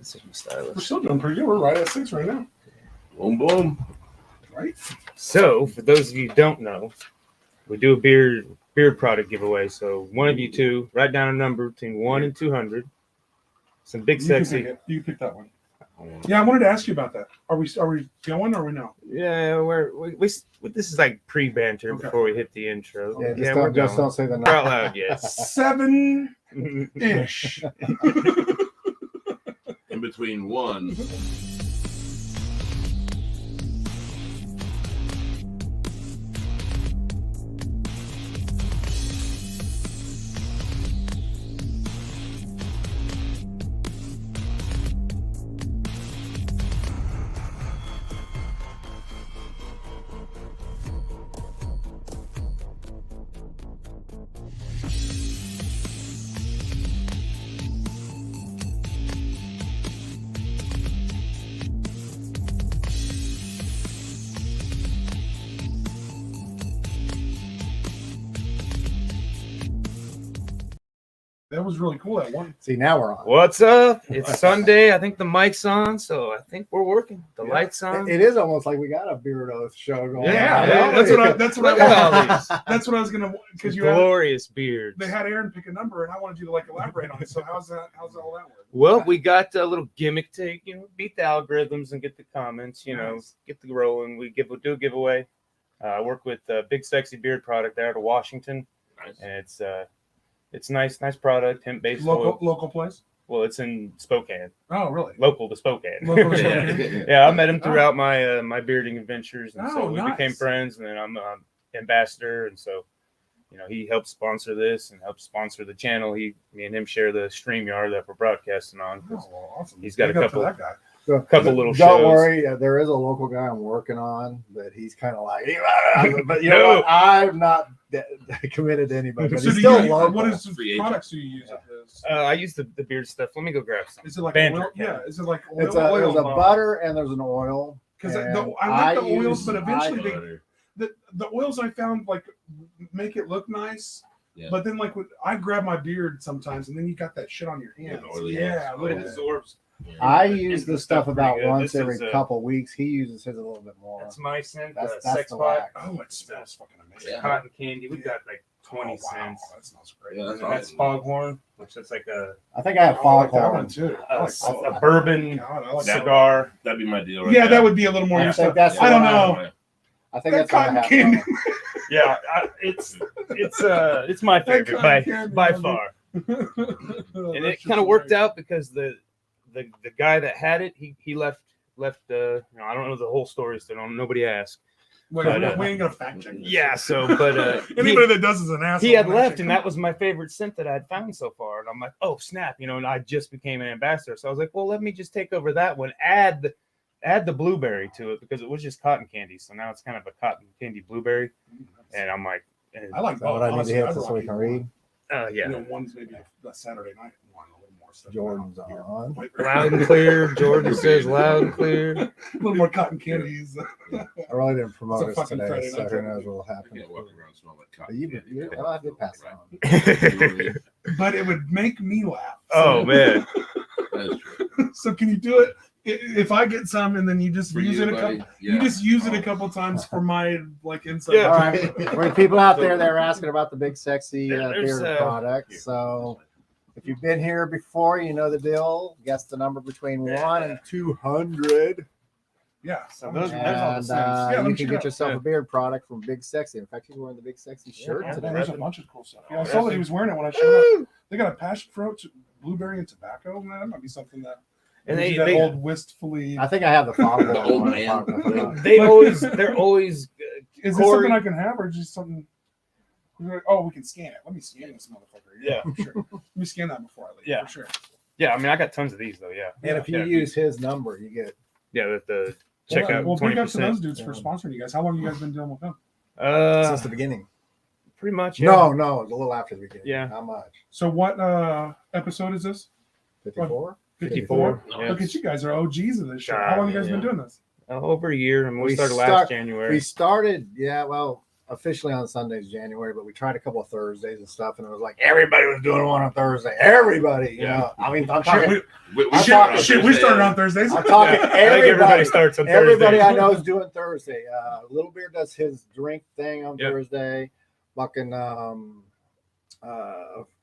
This is my stylus. We're still doing pretty good. We're right at 6 right now. Boom, boom. Right? So, for those of you who don't know, we do a beard product giveaway. So, one of you two, write down a number between 1 and 200. Some big sexy. You can pick that one. Yeah, I wanted to ask you about that. Are we going or we no? Yeah, we this is like pre-banter before we hit the intro. Yeah, don't say the number out loud yet. 7-ish. In between 1. That was really cool. That one. See, now we're on. What's up? It's Sunday. I think the mic's on, so I think we're working. The lights on. It is almost like we got a Beardo show going. Yeah, that's what I That's was gonna because you glorious beards. They had Aaron pick a number, and I wanted you to like elaborate on it. So how's all that work? Well, we got a little gimmick to beat the algorithms and get the comments. Get the rolling. We do a giveaway. I work with Big Sexy Beard Product out of Washington, and it's nice product, hemp-based oil. Local place? Well, it's in Spokane. Oh, really? Local to Spokane. Yeah, I met him throughout my bearding adventures, and so we became friends. And then I'm ambassador, and so he helps sponsor this and helps sponsor the channel. Me and him share the StreamYard that we're broadcasting on. Oh, awesome. He's got a couple little shows. Don't worry, there is a local guy I'm working on, but he's kind of like, but know what? I'm not committed to anybody. But so he's still local. What is the products do you use? I use the beard stuff. Let me go grab some. Is it like oil? Yeah. Is it like oil? There's a butter and there's an oil. Because I like the oils, but eventually the oils I found like make it look nice. Yeah. But then I grab my beard sometimes, and then you got that shit on your hands. Yeah, it absorbs. Yeah. I use this stuff about once every couple weeks. He uses his a little bit more. That's my scent. That's Sex pot. Oh, it smells fucking amazing. Yeah. Cotton candy. We got like 20 cents. That smells great. Yeah, that's foghorn, which is like I think I have foghorn. That one too. A bourbon cigar. That'd be my deal. Yeah, that would be a little more. I don't know. I think that's cotton candy. Yeah, it's my favorite by far. And it kind of worked out because the guy that had it, he left. I don't know the whole story, so nobody asked. We ain't gonna fact check this. Yeah, but anybody that does is an asshole. He had left, and that was my favorite scent that I'd found so far. And I'm like, oh snap, and I just became an ambassador, so I was like, well, let me just take over that one, add the blueberry to it because it was just cotton candy, so now it's kind of a cotton candy blueberry, and I'm like, I like what I need to hit so we can read. Yeah, one's maybe a Saturday night one, a little more stuff. Jordan's on. Loud and clear. Jordan says loud and clear. A little more cotton candies. I really didn't promote us today, Friday so who knows what will happen. I can't walk around and smell like cotton. I did pass it on. But it would make me laugh. Oh man. That is true. So can you do it? If I get some and then you just use it you just use it a couple times for my inside. Yeah. All right. For people out there that are asking about the Big Sexy beard product. So if you've been here before, you know the deal. Guess the number between 1 and 200. Yeah. So you can get yourself a beard product from Big Sexy. In fact, he's wearing the Big Sexy shirt today. There's a bunch of cool stuff. Yeah, I saw that he was wearing it when I showed up. They got a passion fruit, blueberry, and tobacco. Man, that might be something that. And they old wistfully. I think I have the follow old man. They're always. Is this something I can have or just something? Oh, we can scan it. Let me scan this motherfucker. Yeah, for sure. Let me scan that before I leave. Yeah, for sure. Yeah, I mean, I got tons of these though. Yeah. And if you use his number, you get. Yeah, the check out. Well, big up to those dudes for sponsoring you guys. How long have you guys been dealing with them? Since the beginning. Pretty much. Yeah. No, it's a little after the beginning. Yeah. Not much. So what episode is this? 54. 54. Yeah. Look at you guys are OGs of this show. How long have you guys been doing this? Over a year, and we started last January. We started, well, officially on Sundays, January, but we tried a couple of Thursdays and stuff, and it was like everybody was doing one on Thursday. Everybody, you know. I mean, I'm talking. We started on Thursdays. I'm talking everybody starts on Thursday. Everybody I know is doing Thursday. Little Beard does his drink thing on Thursday. Fucking a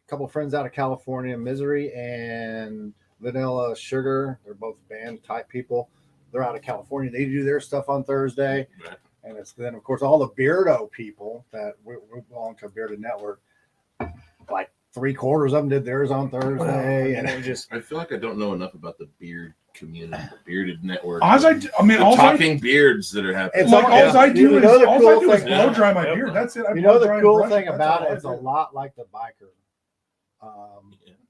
couple of friends out of California, Misery and Vanilla Sugar. They're both band type people. They're out of California. They do their stuff on Thursday. Right. And it's then, of course, all the Beardo people that we belong to Bearded Network. Like 3/4 of them did theirs on Thursday. And it just, I feel like I don't know enough about the beard community, the Bearded Network. Talking beards that are happening. It's like all I do is blow dry my beard. That's it. The cool thing about it is a lot like the biker.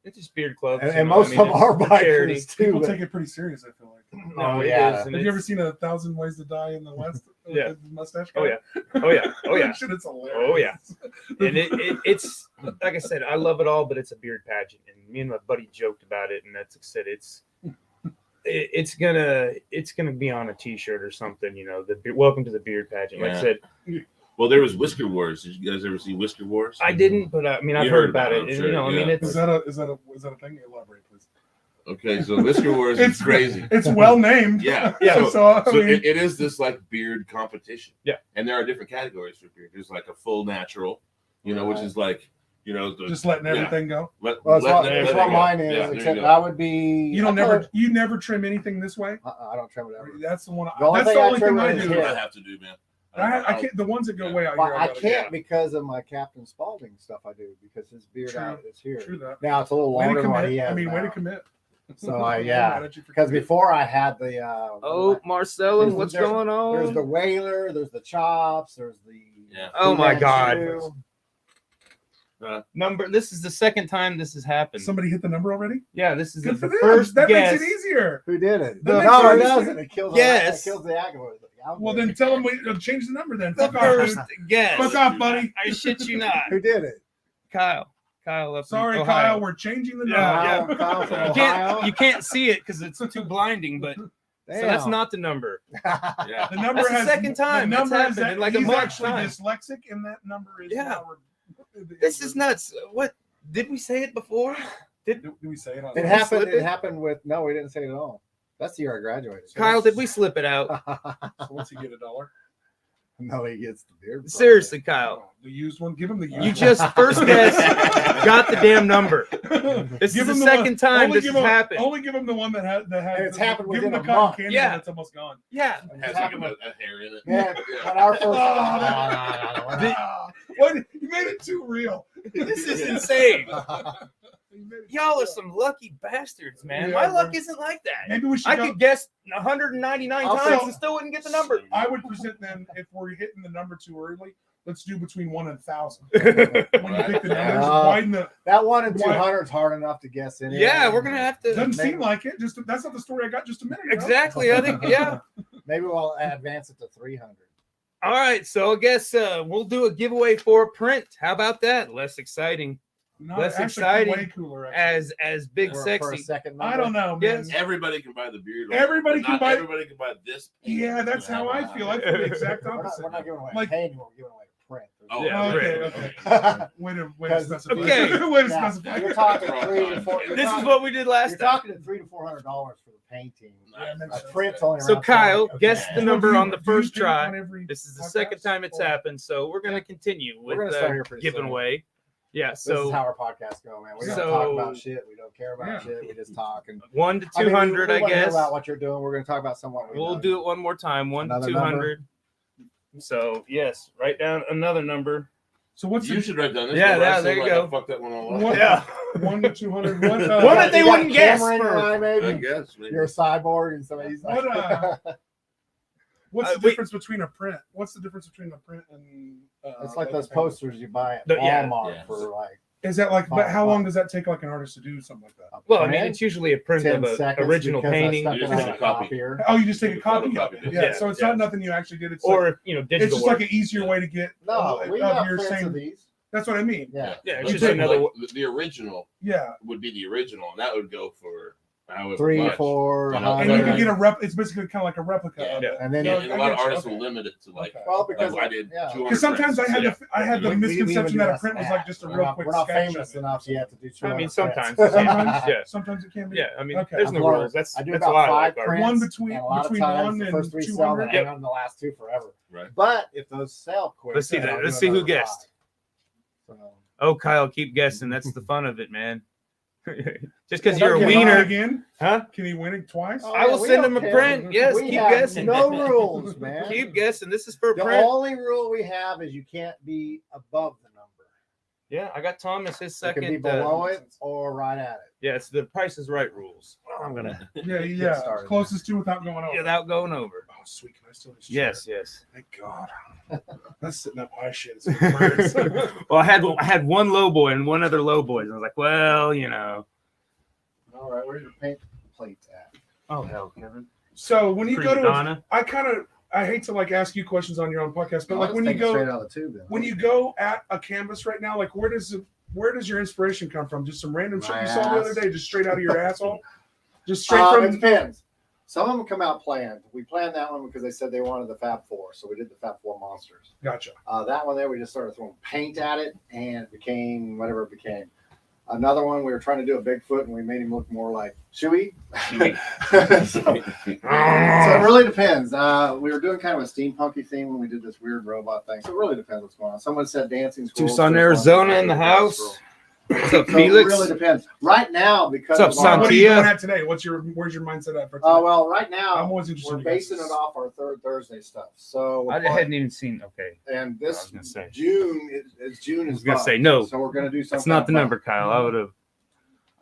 It's just beard clubs. And most of our bikers too. People take it pretty serious, I feel like. Oh, yeah. Have you ever seen 1,000 Ways to Die in the West? Yeah. Mustache guy? Oh yeah. That shit, it's hilarious. Oh yeah. And it's like I said, I love it all, but it's a beard pageant. And me and my buddy joked about it, and that's said it's gonna be on a T-shirt or something. You know, welcome to the beard pageant. Like I said. Well, there was Whisker Wars. Did you guys ever see Whisker Wars? I didn't, but I mean, I've heard about it. Sure, I mean, it's is that a thing? Elaborate, please. Okay, so Whisker Wars is crazy. It's well named. Yeah. So it is this like beard competition. Yeah. And there are different categories for beard. There's like a full natural, which is like, just letting everything go. That's what mine is. Yeah, except I would be. You never trim anything this way. I don't trim it ever. That's the one. That's the only thing I do. do. I have to do, man. I can't. The ones that go way out here. I can't because of my Captain Spaulding stuff I do because his beard out is here. True that. Now it's a little longer than what he has. Way to commit. So because before I had the Marcelo, what's going on? There's the Whaler, there's the Chops, there's the oh my God. Number. This is the second time this has happened. Somebody hit the number already? Yeah, this is the first. That guess. makes it easier. Who did it? No, it doesn't. It kills. It kills the algorithm. Well, then tell them we change the number. Then the first guess. Fuck off, buddy. I shit you not. Who did it? Kyle. Sorry, Ohio. Kyle. We're changing the number. Kyle from Ohio. You can't see it because it's too blinding, but. So that's not the number. The number that's the second time. The number happened in like a month actually time. Dyslexic, and that number is This is nuts. What did we say it before? Did we say it? It happened. It happened with no. We didn't say it at all. That's the year I graduated. Kyle, did we slip it out? So what's he get, $1? No, he gets the beard. Seriously, Kyle. The used one. Give him the used one. You just first guess got the damn number. This is the second time this has happened. Only give him the one that has. It's happened within a month. Yeah, it's almost gone. Yeah, it has like a hair in it. Yeah, on our first. What? You made it too real. This is insane. Y'all are some lucky bastards, man. Yeah, my luck isn't like that. Maybe we should. I could guess 199 times and still wouldn't get the number. I would present then if we're hitting the number too early. Let's do between 1 and 1,000. When you pick the numbers, widen the. That 1 and 200 is hard enough to guess in. Yeah, we're gonna have to. Doesn't seem like it. That's not the story I got just a minute ago. Exactly. I think Maybe we'll advance it to 300. All right, so I guess we'll do a giveaway for a print. How about that? Less exciting. Less exciting. Way cooler, as Big Sexy. I don't know, man. Yes. Everybody can buy the beard. Everybody can buy this. Yeah, that's how I feel. I feel the exact opposite. We're not giving away a painting. We're giving away a print. Oh, yeah, okay. Way to specify. Okay. Way to specify. You're talking 3 to 4. This is what we did last time. You're talking $300 to $400 for the painting. A print's only around. So Kyle, guess the number Well, on the first try. This is the podcast? second time it's happened, so we're gonna continue with giving away. Yeah, so this is how our podcasts go, man. We don't talk about shit. We don't care about shit. We just talk. And 1 to 200, I guess. About what you're doing, we're going to talk about somewhat. We'll do it one more time. 1 to 200. So yes, write down another number. So what's you should write down this. Yeah, there you go. Fuck that one all up. Yeah, 1 to 200. One that they wouldn't guess. Maybe I guess maybe. You're a cyborg, and somebody's like. What's the difference between a print? What's the difference between a print and? It's like those posters you buy at Walmart for like. Is that like? But how long does that take, like an artist to do something like that? Well, I mean, it's usually a print of an original painting. You just take a copy. Oh, you just take a copy. Yeah. So it's not nothing you actually did. It's or like, digital. It's just like an easier way to get. No, we got prints of these. That's what I mean. Yeah. It's just another. The original. Yeah. Would be the original, and that would go for 3, 4. And you can get a rep. It's basically kind of like a replica of it. And then a lot of artists will limit it to like. Well, because I did. Because sometimes I had the misconception that a print was like just a real quick. We're not sketch famous of it. enough yet to do. I mean, 200 sometimes, prints. yeah, Sometimes it can be. yeah. I mean, Okay. there's no I've learned. rules. That's I do that's about a lot 5 like art. prints. One between- and a lot between of times one the and first 3 sell, 200. then hang on to the last 2 forever. Right. But if those sell quick, Let's see then that. I'll Let's do see who another guessed. 5. So, Oh, Kyle, keep guessing. That's the fun of it, man. Just because Yeah, you're a don't get wiener, again. huh? Can he win it twice? Oh, I will we send don't him a care. print. Yes, We keep have guessing. No rules, man. Keep guessing. This is for a The print. only rule we have is you can't be above the number. Yeah, I got Thomas his You can be second. below it or right at it. Yeah, it's the Price is Right rules. I'm gonna Yeah. started. Closest to without going over. without going over. Oh, sweet. Can I still just Yes, share? yes. Thank God. That's sitting up high shit. It's birds. Well, I had one low boy and one other low boy. And I was like, well, you know. All right, where's your paint plates at? Oh hell, Kevin. So when you go to, Donna. I hate to like ask you questions on your own podcast, but I'll like just when you take it straight go, out of the tube, then. when you go at a canvas right now, like where does your inspiration come from? Just some random shit My you saw the other ass. day, just straight out of your asshole, just straight It from. depends. Some of them come out planned. We planned that one because they said they wanted the Fab Four, so we did the Fab Four monsters. Gotcha. That one there, we just started throwing paint at it, and it became whatever it became. Another one, we were trying to do a Bigfoot, and we made him look more like Chewy. so it really depends. We were doing kind of a steampunky thing when we did this weird robot thing. So it really depends what's going on. Someone said dancing squirrels. Tucson, Arizona in the house. What's up, So Felix? it really depends. Right now, because What's up, of our- What are you Santia? going at today? Where's your mindset at for today? well, right now I'm always interested we're in basing guesses. it off our third Thursday stuff. So I we're hadn't even seen. Okay, and I was this gonna say. June is June I is was gonna fun. say, no, So we're gonna do something. that's not the number, Kyle. I would have.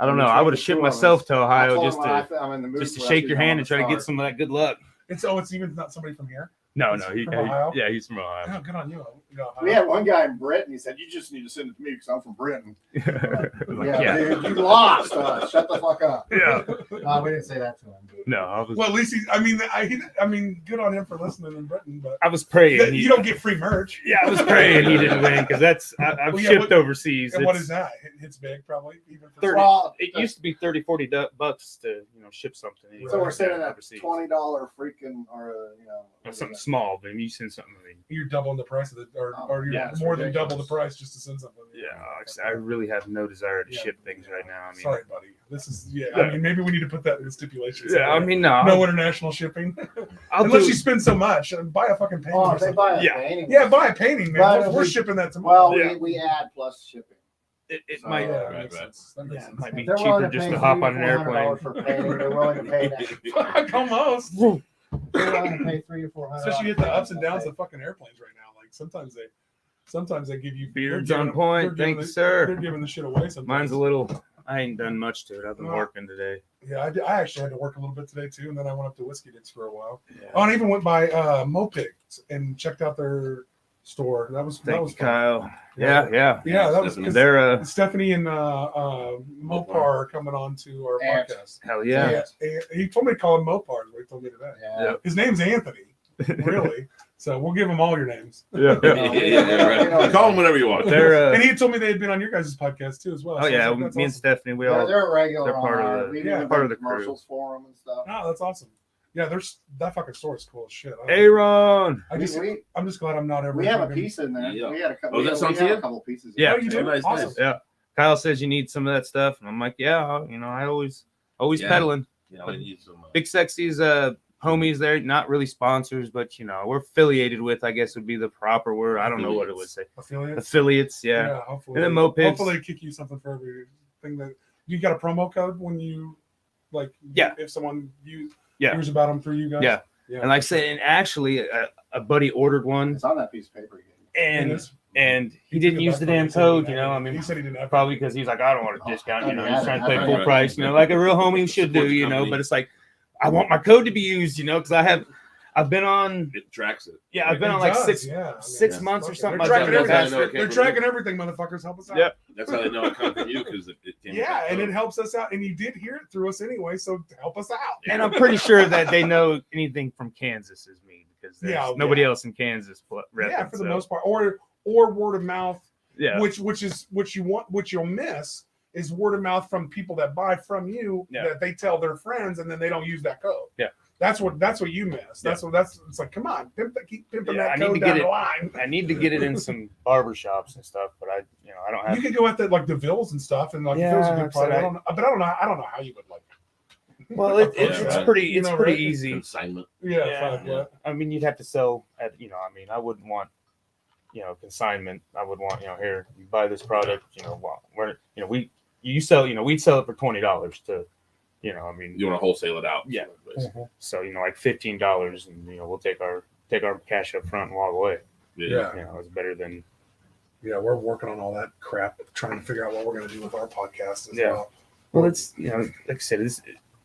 I don't know. I would have shipped myself to Ohio just to shake your hand and try to get some of that good luck. It's even not somebody from here. No, He's he, from Ohio? yeah, he's from Ohio. Oh, good on you. We had one guy in Britain. He said, "You just need to send it to me because I'm from Britain." Like, Yeah, dude, you lost. Shut the fuck up. yeah. We didn't say that to him. No, I was. Well, at least I mean, good on him for listening in Britain, but I was praying. you don't get free merch. Yeah, I was praying he didn't win because I've Well, yeah, shipped what- overseas. And what It's is that? It's big, probably. Even for 30. Well, It used to be $30-$40 to ship something. so we're sending a overseas. $20 freaking or Something small, but you send something. I mean, You're doubling the price of it, or you're Yeah, more it's than double the ridiculous. price just to send something. yeah, I really have no desire to Yeah. ship things right now. I mean, Sorry, buddy. This is Yeah. I mean, maybe we need to put that in the stipulations. yeah, I mean, no, no international shipping I'll unless do- you spend so much. Buy a fucking painting. Oh, or if they something. buy a Yeah. painting. Yeah, buy a painting, man. But if We're we- shipping that tomorrow. Well, Yeah. we add plus shipping. It So, might. yeah, Right, that makes right. sense. That makes Yeah, it sense. might be They're cheaper willing to just pay to hop on an $300 airplane. for painting. They're willing to pay that. Fuck, almost. They're willing to pay $300 or $400. Especially at the ups and downs of fucking airplanes right now. Like sometimes they give you Beards they're on giving- point. they're Thank giving you, the- sir. They're giving the shit away sometimes. Mine's a little. I ain't done much to it. I've been No. working today. Yeah, I actually had to work a little bit today too, and then I went up to Whiskey Dicks for a while. Yeah. Oh, and I even went by Mopigs and checked out their store. That was Thank you, fun. Kyle. Yeah. Yeah, that was Stephanie. 'cause They're Stephanie and Mopar are coming on to our Ant. podcast. hell yeah. And he told me to call him Mopar. Is what he told me today. Yeah. His name's Anthony, really. So we'll give him all your names. Yeah. Right. Call them whatever you want. They're. And he had told me they had been on your guys' podcast too, as well. Oh So I was yeah, like, that's me and awesome. Stephanie, we Yeah, all. they're a regular. they're part of on our- the- we yeah, even part done of the crew. commercials for them and stuff. Oh, that's awesome. Yeah, there's that fucking store is cool as shit. Aaron. I'm just glad I'm not ever. We have a fucking- piece in there. Yeah. We had a couple. Oh, is that we had something? a couple pieces. Yeah. Oh, you do? Oh, nice, Awesome. nice. Yeah. Kyle says you need some of that stuff, and I'm like, yeah, I always Yeah. peddling. Yeah, I need some. Big Sexy's homies there, not really sponsors, but we're affiliated with, I guess would be the proper word. I don't know what it would say. Affiliates. Affiliates, yeah. Hopefully. And then Mopigs. Hopefully they kick you something for everything that you got a promo code when you like. Yeah. If someone Yeah. hears about them through you guys. Yeah. Yeah. And like I said, and actually a buddy ordered one, It's on that piece of paper again. and It is. and he took didn't it use back the from damn me, said he code, didn't have I it. mean, he said he didn't have probably because he's like, I don't want a discount, he's Yeah, trying to pay yeah, full right. price, like a real homie should do, Support the company. but it's like, I want my code to be used, because I've been on, It tracks it. I've been It on like does, six yeah. I mean, six yeah. months or something. They're like tracking that. everything. everything. Okay, They're tracking everything, motherfuckers. Help us out. Yep. That's how they know it comes from you because it came. Yeah, with and that it code. helps us out. And you did hear it through us anyway, so help us out. And I'm pretty sure that they know anything from Kansas is me because there's Yeah, nobody yeah. else in Kansas. Yeah, for the most part, or word of mouth, Yeah. which you'll miss is word of mouth from people that buy from you that they tell their friends, and then they don't use that code. Yeah. That's what you miss. That's it's like, come on, keep pimping that I need code to down get the line. I need to get it in some barber shops and stuff, but I don't have. You could go at like the Vills and stuff, and like Vills a good product. I don't know how you would like. Well, it's pretty easy. Consignment. Yeah. I mean, you'd have to sell at I wouldn't want consignment. I would want here, you buy this product. We'd sell it for $20 to. You want to wholesale it out. Yeah. So like $15, and we'll take our cash up front and walk away. Yeah. It's better than. Yeah, we're working on all that crap, trying to figure out what we're going to do with our podcast as well. Well, it's like I said,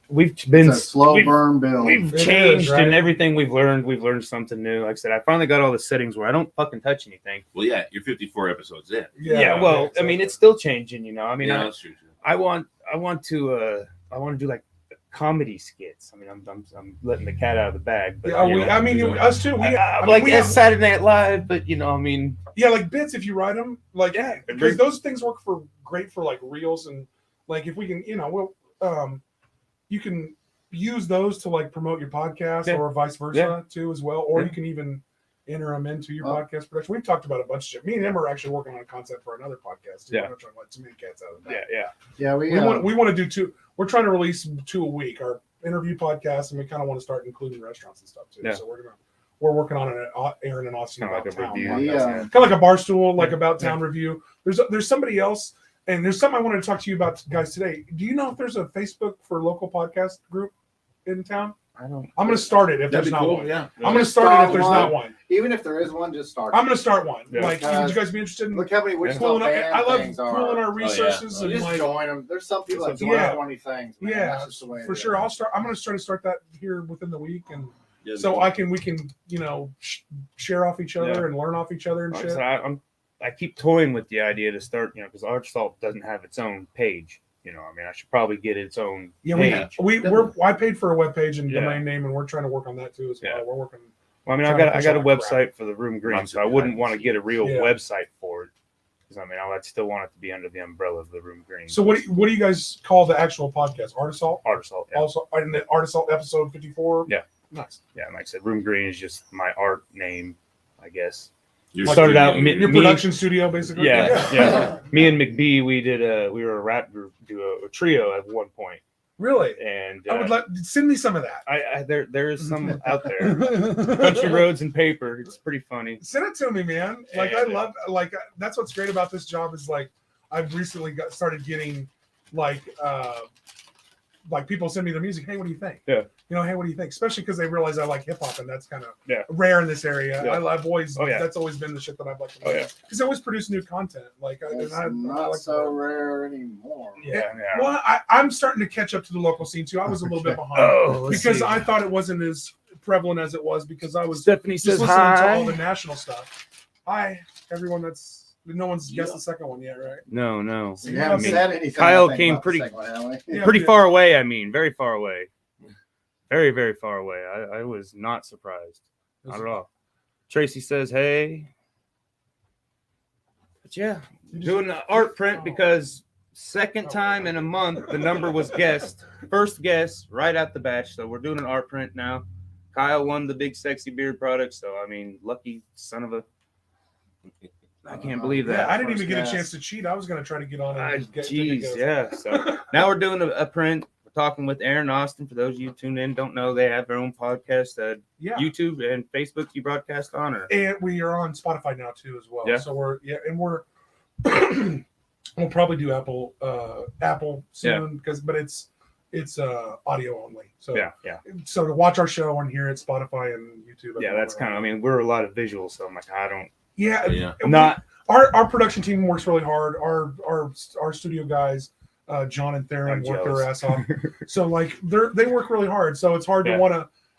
we've been it's a slow burn build. We've changed and everything we've learned something new. Like I said, I finally got all the settings where I don't fucking touch anything. Well, yeah, you're 54 episodes in. Yeah. Well, exactly. I mean, it's still changing. I mean, that's true. I want to do like comedy skits. I mean, I'm letting the cat out of the bag. But, us too. We have Saturday Night Live, but like bits if you write them, like because those things work great for like reels, and like if we can, you can use those to like promote your podcast or vice versa too as well, or you can even enter them into your podcast production. We've talked about a bunch of shit. Me and him are actually working on a concept for another podcast. We're not trying to let too many cats out of that. Yeah. We want to do 2. We're trying to release 2 a week. Our interview podcast, and we kind of want to start including restaurants and stuff too. Yeah. So we're working on it. Aaron and Austin kind of like a review, kind of like a bar stool, like about town review. There's somebody else, and there's something I wanted to talk to you about, guys, today. Do you know if there's a Facebook for local podcast group in town? I don't. I'm going to start it if there's not one. Yeah. I'm going to start it if there's not one. Even if there is one, just start. I'm going to start one. Yeah. Like, would you guys be interested in? Look how many I love pooling our resources and just like join them. There's some people that join 20 things. Man. Yeah, that's just the way for sure. I'm going to try to start that here within the week, and so we can share off each other and learn off each other and shit. I keep toying with the idea to start, because Arch Salt doesn't have its own page. I should probably get its own page. I paid for a web page and domain name, and we're trying to work on that too as well. We're working. Well, I got a website for the Room Green, so I wouldn't want to get a real website for it, because I'd still want it to be under the umbrella of the Room Green. So what do you guys call the actual podcast? Art Assault? Art Assault. Yeah. Also, in the Art Assault episode 54. Yeah. Nice. Yeah, like I said, Room Green is just my art name, I guess. You started out your production studio, basically. Yeah. Me and McBee, we were a rap group, a trio at one point. Really? And I would send me some of that. There is some out there. Country Roads and Paper. It's pretty funny. Send it to me, man. Like I love that's what's great about this job is like I've recently started getting like people send me their music. Hey, what do you think? Yeah. Hey, what do you think? Especially because they realize I like hip hop, and that's kind of rare in this area. Yeah. I've always that's always been the shit that I've liked. Because I always produce new content. Like it's I not like so rare anymore. Yeah. Well, I'm starting to catch up to the local scene too. I was a little bit behind because I thought it wasn't as prevalent as it was because I was Stephanie just says listening hi to all the national stuff. Hi, everyone. No one's guessed the second one yet, right? No. So you haven't said anything. Kyle came pretty far away. Very far away. Very, very far away. I was not surprised. Not at all. Tracy says, hey. But yeah, doing the art print because second time in a month, the number was guessed. First guess right at the batch. So we're doing an art print now. Kyle won the big sexy beard product. So, lucky son of a... I can't believe that. Yeah, I didn't even get a chance to cheat. I was going to try to get on and get So now we're doing a print. We're talking with Aaron Austin. For those of you tuned in, don't know, they have their own podcast at YouTube and Facebook you broadcast on. And we are on Spotify now too as well. Yeah. So we're we'll probably do Apple soon but it's audio only. So So to watch our show on here at Spotify and YouTube. Yeah, that's kind of. We're a lot of visuals, so I'm like, I don't. Yeah. Not our production team works really hard. Our studio guys, John and Theron, work their ass off. So like they work really hard. So it's hard to want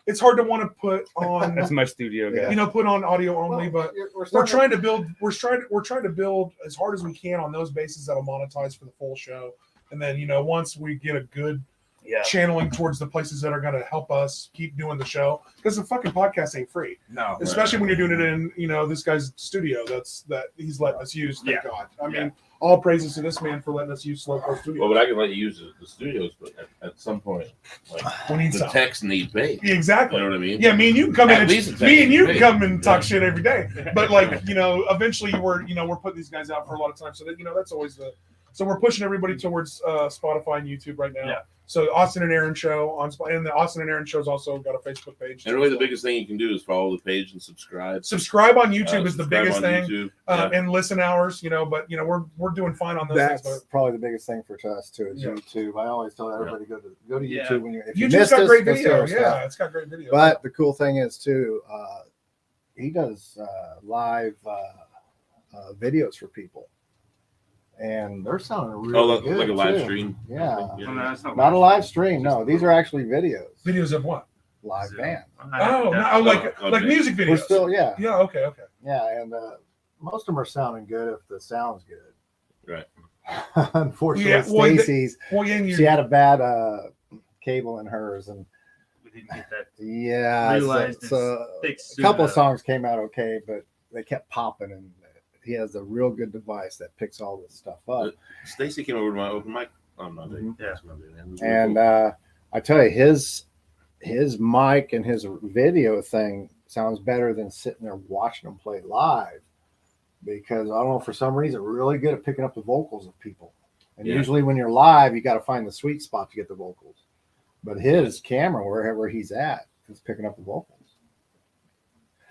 to put on. That's my studio guy. Put on audio only, but we're trying to build as hard as we can on those bases that'll monetize for the full show. And then once we get a good channeling towards the places that are going to help us keep doing the show, because the fucking podcast ain't free. No, especially when you're doing it in this guy's studio that he's letting us use. Thank God. all praises to this man for letting us use Slowco Studios. Well, but I can let you use the studios, but at some point, like We need the some. techs need pay. Exactly. You know what I mean? Yeah, me and you can come in. At least Me and you can it's come and talk yeah. shit every day. But like, eventually we're putting these guys out for a lot of time. So that that's always the. So we're pushing everybody towards Spotify and YouTube right now. Yeah. So Austin and Aaron show on Spotify, and the Austin and Aaron show's also got a Facebook page. And really, the biggest thing you can do is follow the page and subscribe. Subscribe on YouTube is the Subscribe biggest on thing, YouTube. and listen hours. But we're doing fine on those That's things. probably the biggest thing for us too. Is Yeah. YouTube. I always tell everybody go to Yeah. YouTube when if you YouTube's missed got us, great go see video. our Yeah, stuff. it's got great video. But the cool thing is too, he does live videos for people, and they're sounding really good. Like a live too. stream. Yeah, Oh, no, that's not a live stream. No, these are actually videos. videos of what? Live band. Oh, no, like okay. music videos. We're still, yeah, Okay. and most of them are sounding good if the sound's good. Right. Unfortunately, Yeah, well, Stacy's Well, yeah, she had a bad cable in hers, and We didn't get that. yeah, Realized so Fixed a couple soon of songs came out okay, but they kept popping, and he has a real good device that picks all this stuff up. Stacy came over to my open mic on Monday. Mhm. Yeah. That's Monday, man. It was really And cool. I tell you, his mic and his video thing sounds better than sitting there watching them play live, because I don't know, for some reason, really good at picking up the vocals of people. And Yeah. usually when you're live, you got to find the sweet spot to get the vocals. But his camera, wherever he's at, is picking up the vocals.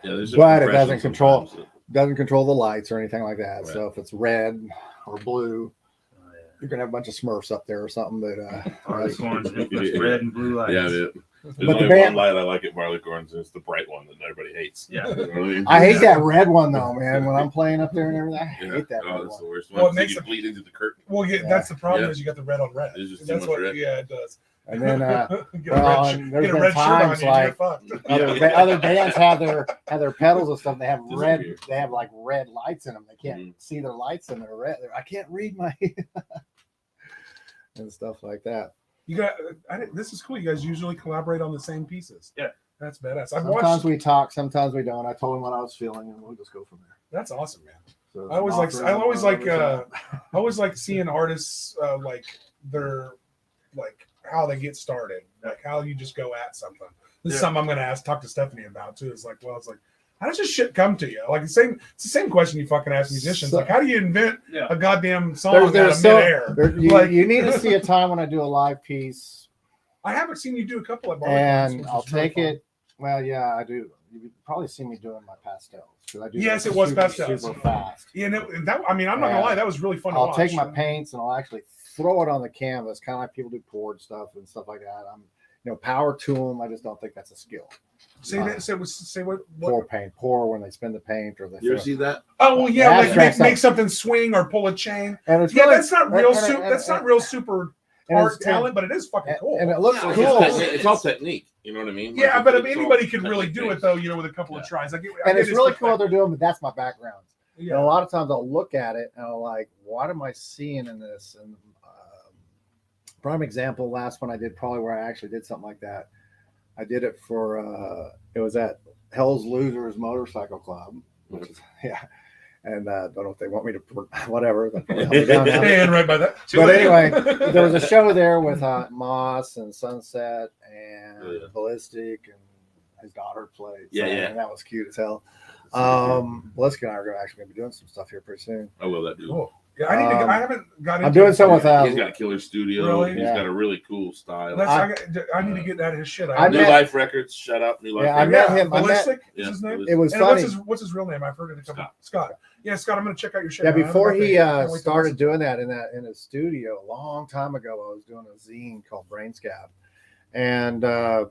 Yeah, there's a but it compression doesn't control- sometimes Doesn't control the lights or anything like that. Right. So if it's red or blue, Oh, yeah. you're gonna have a bunch of Smurfs up there or something. But Barleycorns, it's red and blue lights. Yeah, there's But the only band- one light I like at Barleycorns, and it's the bright one that everybody hates. Yeah. You know what I mean? I hate that red one though, man. When I'm playing up there and everything, I Yeah. hate that Oh, red that's the one. worst Well, it one. makes You it- bleed into the curtain. Well, yeah, Yeah. that's the problem Yeah. is you got the red on red. There's just too That's much what. red. Yeah, it does. And then get a well, red, and there's get a been red shirt on times you, and like you're fucked. other bands have their pedals and stuff. They have Doesn't red. appear. They have like red lights in them. They can't Mhm. see their lights in their red. I can't read my and stuff like that. You got. This is cool. You guys usually collaborate on the same pieces. Yeah. That's badass. I've Sometimes watched. we talk, sometimes we don't. I told him what I was feeling, and we'll just go from there. That's awesome, man. So I always like. offering I always like. whatever's I always like seeing artists like their like how they get started, like how you just go at something. This is Yeah. something I'm going to talk to Stephanie about too. It's like, well, it's like, how does this shit come to you? Like it's the same question you fucking ask musicians. So- Like, how do you invent Yeah. a goddamn song There's out of so- midair? you, Like- you need to see a time when I do a live piece, I haven't seen you do a couple of and I'll take it. Well, yeah, I do. You've probably seen me doing my pastels, because I do. Yes, those it was super, pastels. super fast. Yeah, and that. I mean, I'm not gonna Yeah. lie, that was really fun. To I'll watch. take my paints and I'll actually throw it on the canvas, kind of like people do poured stuff and stuff like that. I'm, power to them. I just don't think that's a skill. Say that. Say what? Pour when they spin the paint or they. You ever throw- see that? Oh well, yeah, like Abstract make something swing or pull a chain. And it's Yeah, really, that's not real. and- and- That's not and- real super and art it's- talent, but it is fucking cool. and it looks Yeah, cool. It's all technique. You know what I mean? Yeah, Like, but it's all anybody could really technique do it based. though, with a couple of Yeah. tries. I And get it's his really cool what perspective. they're doing, but that's my background. Yeah. And a lot of times I'll look at it and I'm like, what am I seeing in this? And prime example, last one I did, probably where I actually did something like that. I did it for it was at Hell's Losers Motorcycle Club, which is and don't know if they want me to whatever. But And right by that. But anyway, there was a show there with Moss and Sunset and Oh, yeah. Ballistic, and his daughter played. Yeah, yeah. And that was cute as hell. Ballistic and I are actually going to be doing some stuff here pretty soon. I will that dude. Cool. Yeah, I need to. I haven't got. I'm into doing it some yet. with He's got a killer studio. Really? He's Yeah. got a really cool style. I need to get that his shit. I New met- Life Records. Shut up. New Life Yeah, I Records. met him. Ballistic is Yeah, his name. Ballistic. It was And funny. what's his real name? I've heard it a couple. Scott. Scott. Yeah, Scott. I'm gonna check out your shit. Yeah, man. I before haven't he got that. Can't wait to started listen. doing that in his studio a long time ago, I was doing a zine called Brain Scab, and I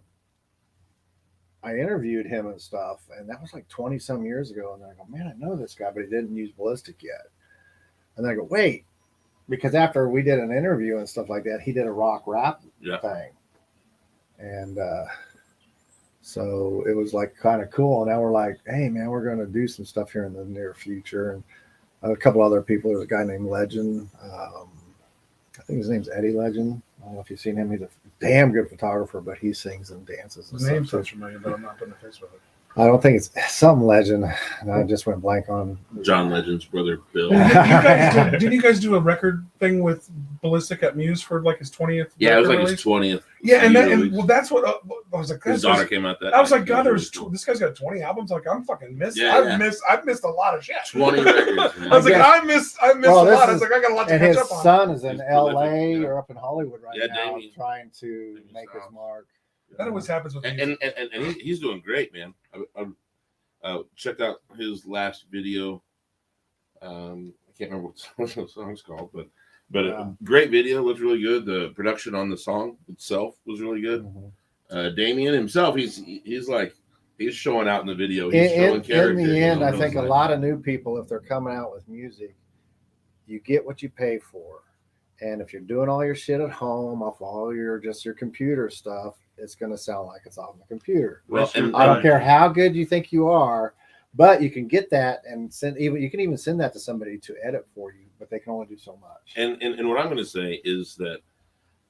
interviewed him and stuff, and that was like 20 some years ago. And I go, man, I know this guy, but he didn't use Ballistic yet. And then I go, wait, because after we did an interview and stuff like that, he did a rock rap Yeah. thing, and so it was like kind of cool. And now we're like, hey man, we're going to do some stuff here in the near future, and a couple other people. There's a guy named Legend. I think his name's Eddie Legend. I don't know if you've seen him. He's a damn good photographer, but he sings and dances and His name stuff. sounds familiar, but I'm not putting a face with it. I don't think it's some legend. I just went blank on John Legend's brother Bill. Didn't you guys do a record thing with Ballistic at Muse for like his 20th? Yeah, it was like release? his 20th. Yeah, and that's what I was like. His daughter came out that. I was like, night. God, this guy's got 20 albums. Like, I'm fucking missed. Yeah, I've missed a lot of shit. 20 records. Man. I was like, I missed a lot. I was like, I got a lot to and catch his up on. son is in He's L.A. prolific, or up in Hollywood right now, Damien. trying to make his mark. That always happens with and he's doing great, man. I checked out his last video. I can't remember what the song's called, but a great video. Looked really good. The production on the song itself was really good. Damien himself, he's showing out in the video. He's showing character. In the end, I think a lot of new people, if they're coming out with music, you get what you pay for. And if you're doing all your shit at home off all your computer stuff, it's going to sound like it's off the computer. Well, and I don't care how good you think you are, but you can get that and you can even send that to somebody to edit for you, but they can only do so much. And what I'm going to say is that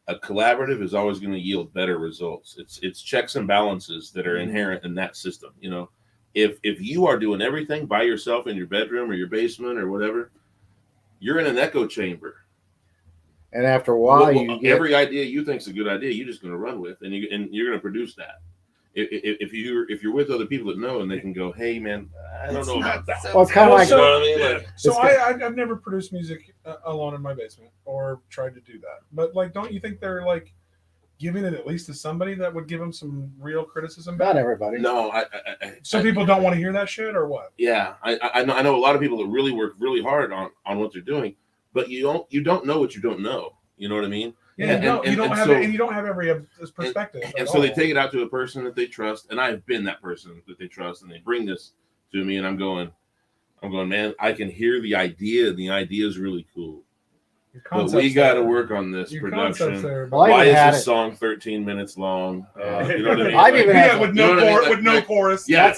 a collaborative is always going to yield better results. It's checks and balances that are inherent in that system. You know, if you are doing everything by yourself in your bedroom or your basement or whatever, you're in an echo chamber. And after a while, every idea you think is a good idea, you're just going to run with, and you're going to produce that. If you're with other people that know, and they can go, hey man, I don't know about that. Well, it's kind of like, you know what I mean? So I've never produced music alone in my basement or tried to do that. But like, don't you think they're like giving it at least to somebody that would give them some real criticism? Not everybody. No, so people don't want to hear that shit, or what? Yeah, I know a lot of people that really work really hard on what they're doing, but you don't know what you don't know. You know what I mean? Yeah, you don't have every perspective. And so they take it out to a person that they trust, and I've been that person that they trust, and they bring this to me, and I'm going, man, I can hear the idea, and the idea is really cool. But we got to work on this production. Why is this song 13 minutes long? You know what I mean? I've even had with no chorus. Yeah.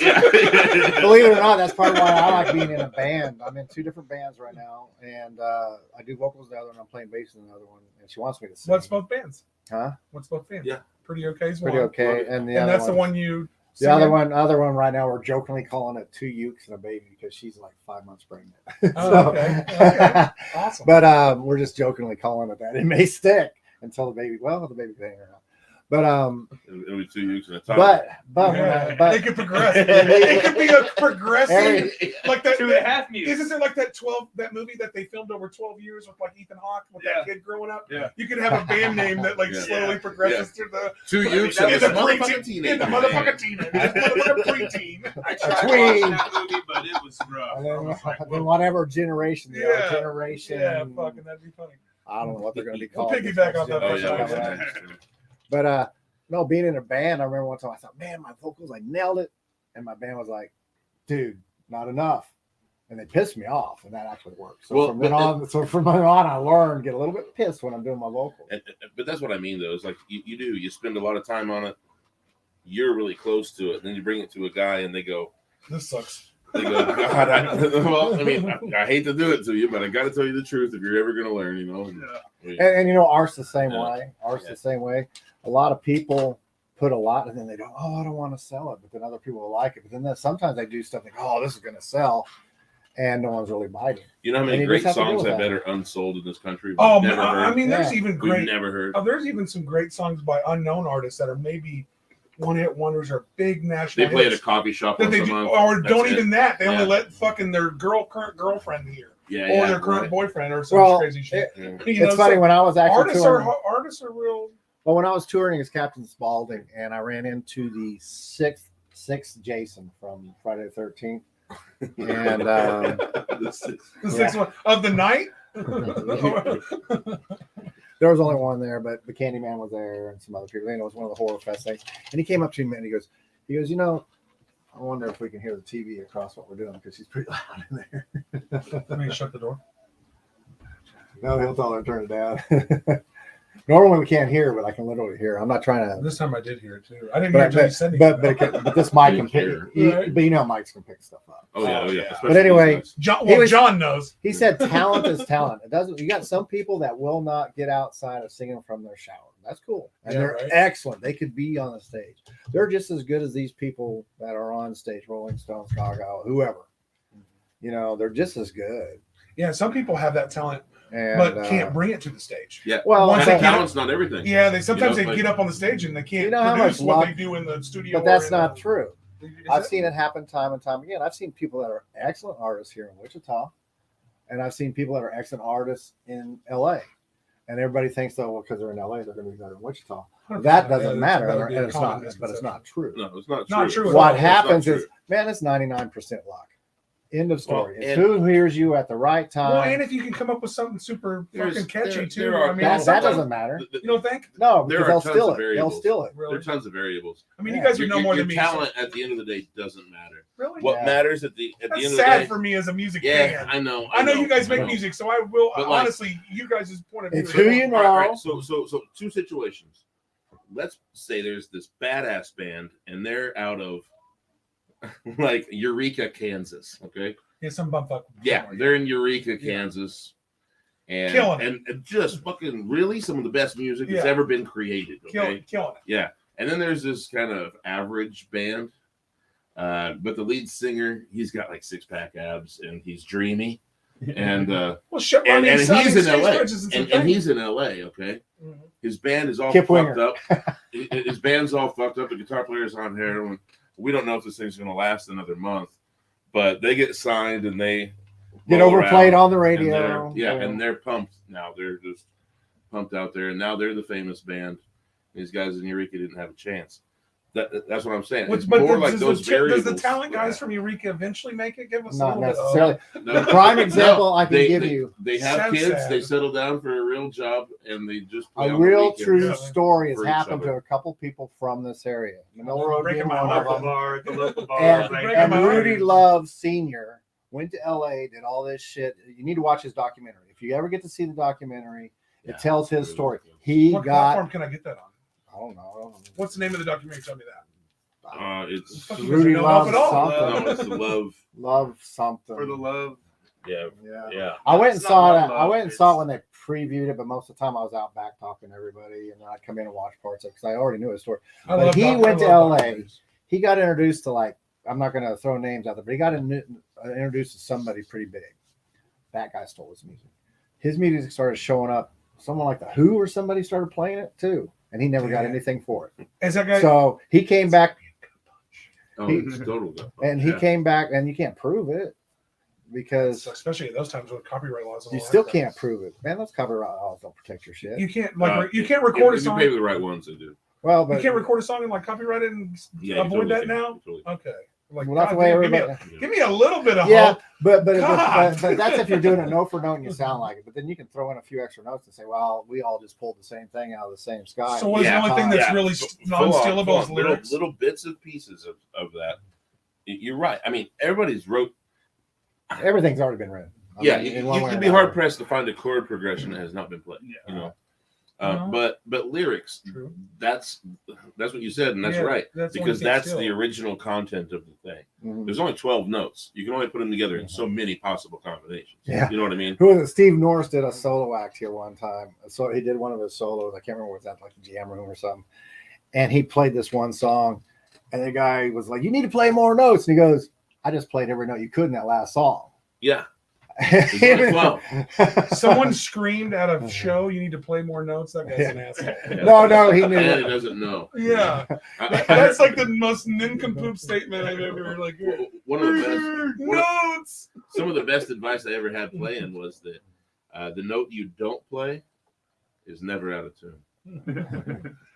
Believe it or not, that's part of why I like being in a band. I'm in 2 different bands right now, and I do vocals in the other one. I'm playing bass in the other one, and she wants me to sing. What's both bands? Huh? What's both bands? Yeah. Pretty okay. Pretty okay. And that's the one you. The other one right now, we're jokingly calling it 2 ukes and a baby because she's like 5 months pregnant. Oh, okay. Awesome. But we're just jokingly calling it that. It may stick until the baby can hang around. But it'll be 2 ukes and a time. But it could progress. It could be a progressive like that 2.5 mutes. Isn't there like that movie that they filmed over 12 years with like Ethan Hawke with that kid growing up? Yeah. You could have a band name that like slowly progresses through the 2 ukes and a motherfucking teenager. In the motherfucking teenager. Motherfucking preteen. I tried watching that movie, but it was rough. And then whatever generation they are, generation. Yeah, fucking that'd be funny. I don't know what they're going to be called. We'll piggyback off that. But no, being in a band, I remember one time I thought, man, my vocals, I nailed it. And my band was like, dude, not enough. And they pissed me off, and that actually worked. So from then on, I learned to get a little bit pissed when I'm doing my vocals. But that's what I mean, though. It's like you spend a lot of time on it. You're really close to it. And then you bring it to a guy, and they go, this sucks. They go, God, I hate to do it to you, but I got to tell you the truth if you're ever going to learn, you know. And you know, art's the same way. The same way. A lot of people put a lot, and then they go, oh, I don't want to sell it. But then other people will like it. But then sometimes they do stuff like, oh, this is going to sell. And no one's really biting. You know how many great songs I bet are unsold in this country? Oh, I mean, there's even great. We've never heard. Oh, there's even some great songs by unknown artists that are maybe one-hit wonders or big national. They play at a coffee shop or don't even that. They only let fucking their current girlfriend hear. Or their current boyfriend or some crazy shit. It's funny when I was actually artists are real. Well, when I was touring as Captain Spaulding, and I ran into the sixth Jason from Friday the 13th, and the sixth one of the night. There was only one there, but the Candyman was there and some other people. It was one of the Horror Fest things, and he came up to me and he goes, you know, I wonder if we can hear the TV across what we're doing because she's pretty loud in there. I mean, shut the door. No, he'll tell her to turn it down. Normally we can't hear, but I can literally hear. I'm not trying to. This time I did hear it too. I didn't hear it until you said it. But this mic can pick. Right. But you know, mics can pick stuff up. Oh yeah. Yeah. But anyway, John knows. He said talent is talent. It doesn't. You got some people that will not get outside of singing from their shower. That's cool, and Yeah, they're right. excellent. They could be on the stage. They're just as good as these people that are on stage, Rolling Stones, Gaga, whoever. You know, they're just as good. Yeah, some people have that talent, And, but can't bring it to the stage. Yeah. Well, Once they get talent's not everything. Yeah, they sometimes You know, they like- get up on the stage and they can't You know how produce much what luck- they do in the studio. but that's or in not the- true. Is I've it? seen it happen time and time again. I've seen people that are excellent artists here in Wichita, and I've seen people that are excellent artists in LA. And everybody thinks, though, well, because they're in LA, they're going to be better in Wichita. 100%. That doesn't Yeah, matter, that would be a and it's common not. But it's misconception. not true. No, it's not true. Not true at all. What It's happens not is, true. man, it's 99% luck. End of story. Well, It's and- who hears you at the right time. Well, and if you can come up with something super There's- fucking catchy there- too, there are I mean, that sometimes- doesn't matter. The- you don't think? No, There because are they'll tons steal of it. They'll variables. steal it. Really? There are tons of variables. I mean, Yeah. you guys would know more your than me. talent at the end of the day doesn't matter. Really? What Yeah. matters at the That's end of the sad day. for me as a music Yeah, fan. I know. I know you guys make I know. music, so I will But, like, honestly. You guys' point of view. It's is who wrong. you know. Right. So two situations. Let's say there's this badass band and they're out of like Eureka, Kansas. Okay. Yeah, some bumfuck. Yeah, somewhere. they're in Eureka, Kansas. And, Killing it. and just fucking really some of the best music that's Yeah. ever been created. Okay. killing it. Yeah. And then there's this kind of average band. But the lead singer, he's got like 6-pack abs and he's dreamy. And Well, and, I mean, and some he's in stage LA. stretches and And, some and he's in LA, okay? Mhm. His band is all Kip fucked Winger. up. His band's all fucked up. The guitar player's on heroin. We don't know if this thing's going to last another month, but they get signed and they Get roll overplayed around, on the and radio. they're pumped now. They're just pumped out there, and now they're the famous band. These guys in Eureka didn't have a chance. That's what I'm saying. It's But more like does, those does variables. the talent guys from Eureka eventually make it? Give us a Not little bit. necessarily. No, The prime example I can they- give they- you, They have Sounds kids. sad. They settle down for a real job, and they just play a on the real weekends. true Yeah. story has For each happened to other. a couple people from this area. Manila Road Breaking being my one heart. of Local them. bar, the local bar. And, right? breaking and my heart. Rudy Love Sr. went to LA, did all this shit. You need to watch his documentary. If you ever get to see the documentary, Yeah, it tells his really story. good. He What got, platform can I get that on? I don't know. What's the name of the documentary? Tell me that. It's Fucking Rudy no Love help at all. something. no, it's the love. Love something. For the love. Yeah, Yeah. yeah. I went and It's saw not it. love, I went and it's- saw it when they previewed it, but most of the time I was out back talking to everybody, and then I'd come in and watch parts of it because I already knew his story. I But love he doc- went I to love LA. documentaries. He got introduced to, like, I'm not going to throw names out there, but he got introduced to somebody pretty big. That guy stole his music. His music started showing up. Someone like the Who or somebody started playing it too, and he never got Yeah. anything for it. Is that guy? So he came back, Oh, He- it's total. and he Yeah. came back, and you can't prove it because especially at those times with copyright laws. And you all that still crap. can't prove it. Man, those copyright laws don't protect your shit. You can't you can't If record a you song. pay the right ones, they do. Well, You but can't record a song and like copyright it and Yeah, you avoid totally that can. now. You totally Okay. Like, well, not the way goddamn, everybody. give me a little bit of Yeah, hope. but God. that's if you're doing it note for note and you sound like it. But then you can throw in a few extra notes and say, well, we all just pulled the same thing out of the same sky. So what is Yeah. the only thing that's Yeah. really Full on, non-stealable full is on. lyrics? Little bits and pieces of that. You're right. I mean, everybody's wrote. Everything's already been written. I Yeah, mean, in one way or you'd be another. hard pressed to find a chord progression that has not been played. Yeah. You know, Uh-huh. but lyrics. True. That's what you said, and that's Yeah, right. that's the Because only thing that's still. the original content of the thing. Mhm. There's only 12 notes. You can only put them together in so many possible combinations. Yeah. You know what I mean? Who was it? Steve Norris did a solo act here one time. So he did one of his solos. I can't remember what that, like the jam room or something. And he played this one song, and the guy was like, "You need to play more notes." And he goes, "I just played every note you could in that last song." Yeah. There's only 12. Someone screamed at a show, "You need to play more notes." That guy's an asshole. No, he knew. And he doesn't know. Yeah, I- that's like the most nincompoop statement I've ever like. One of the best. Notes. Some of the best advice I ever had playing was that the note you don't play is never out of tune.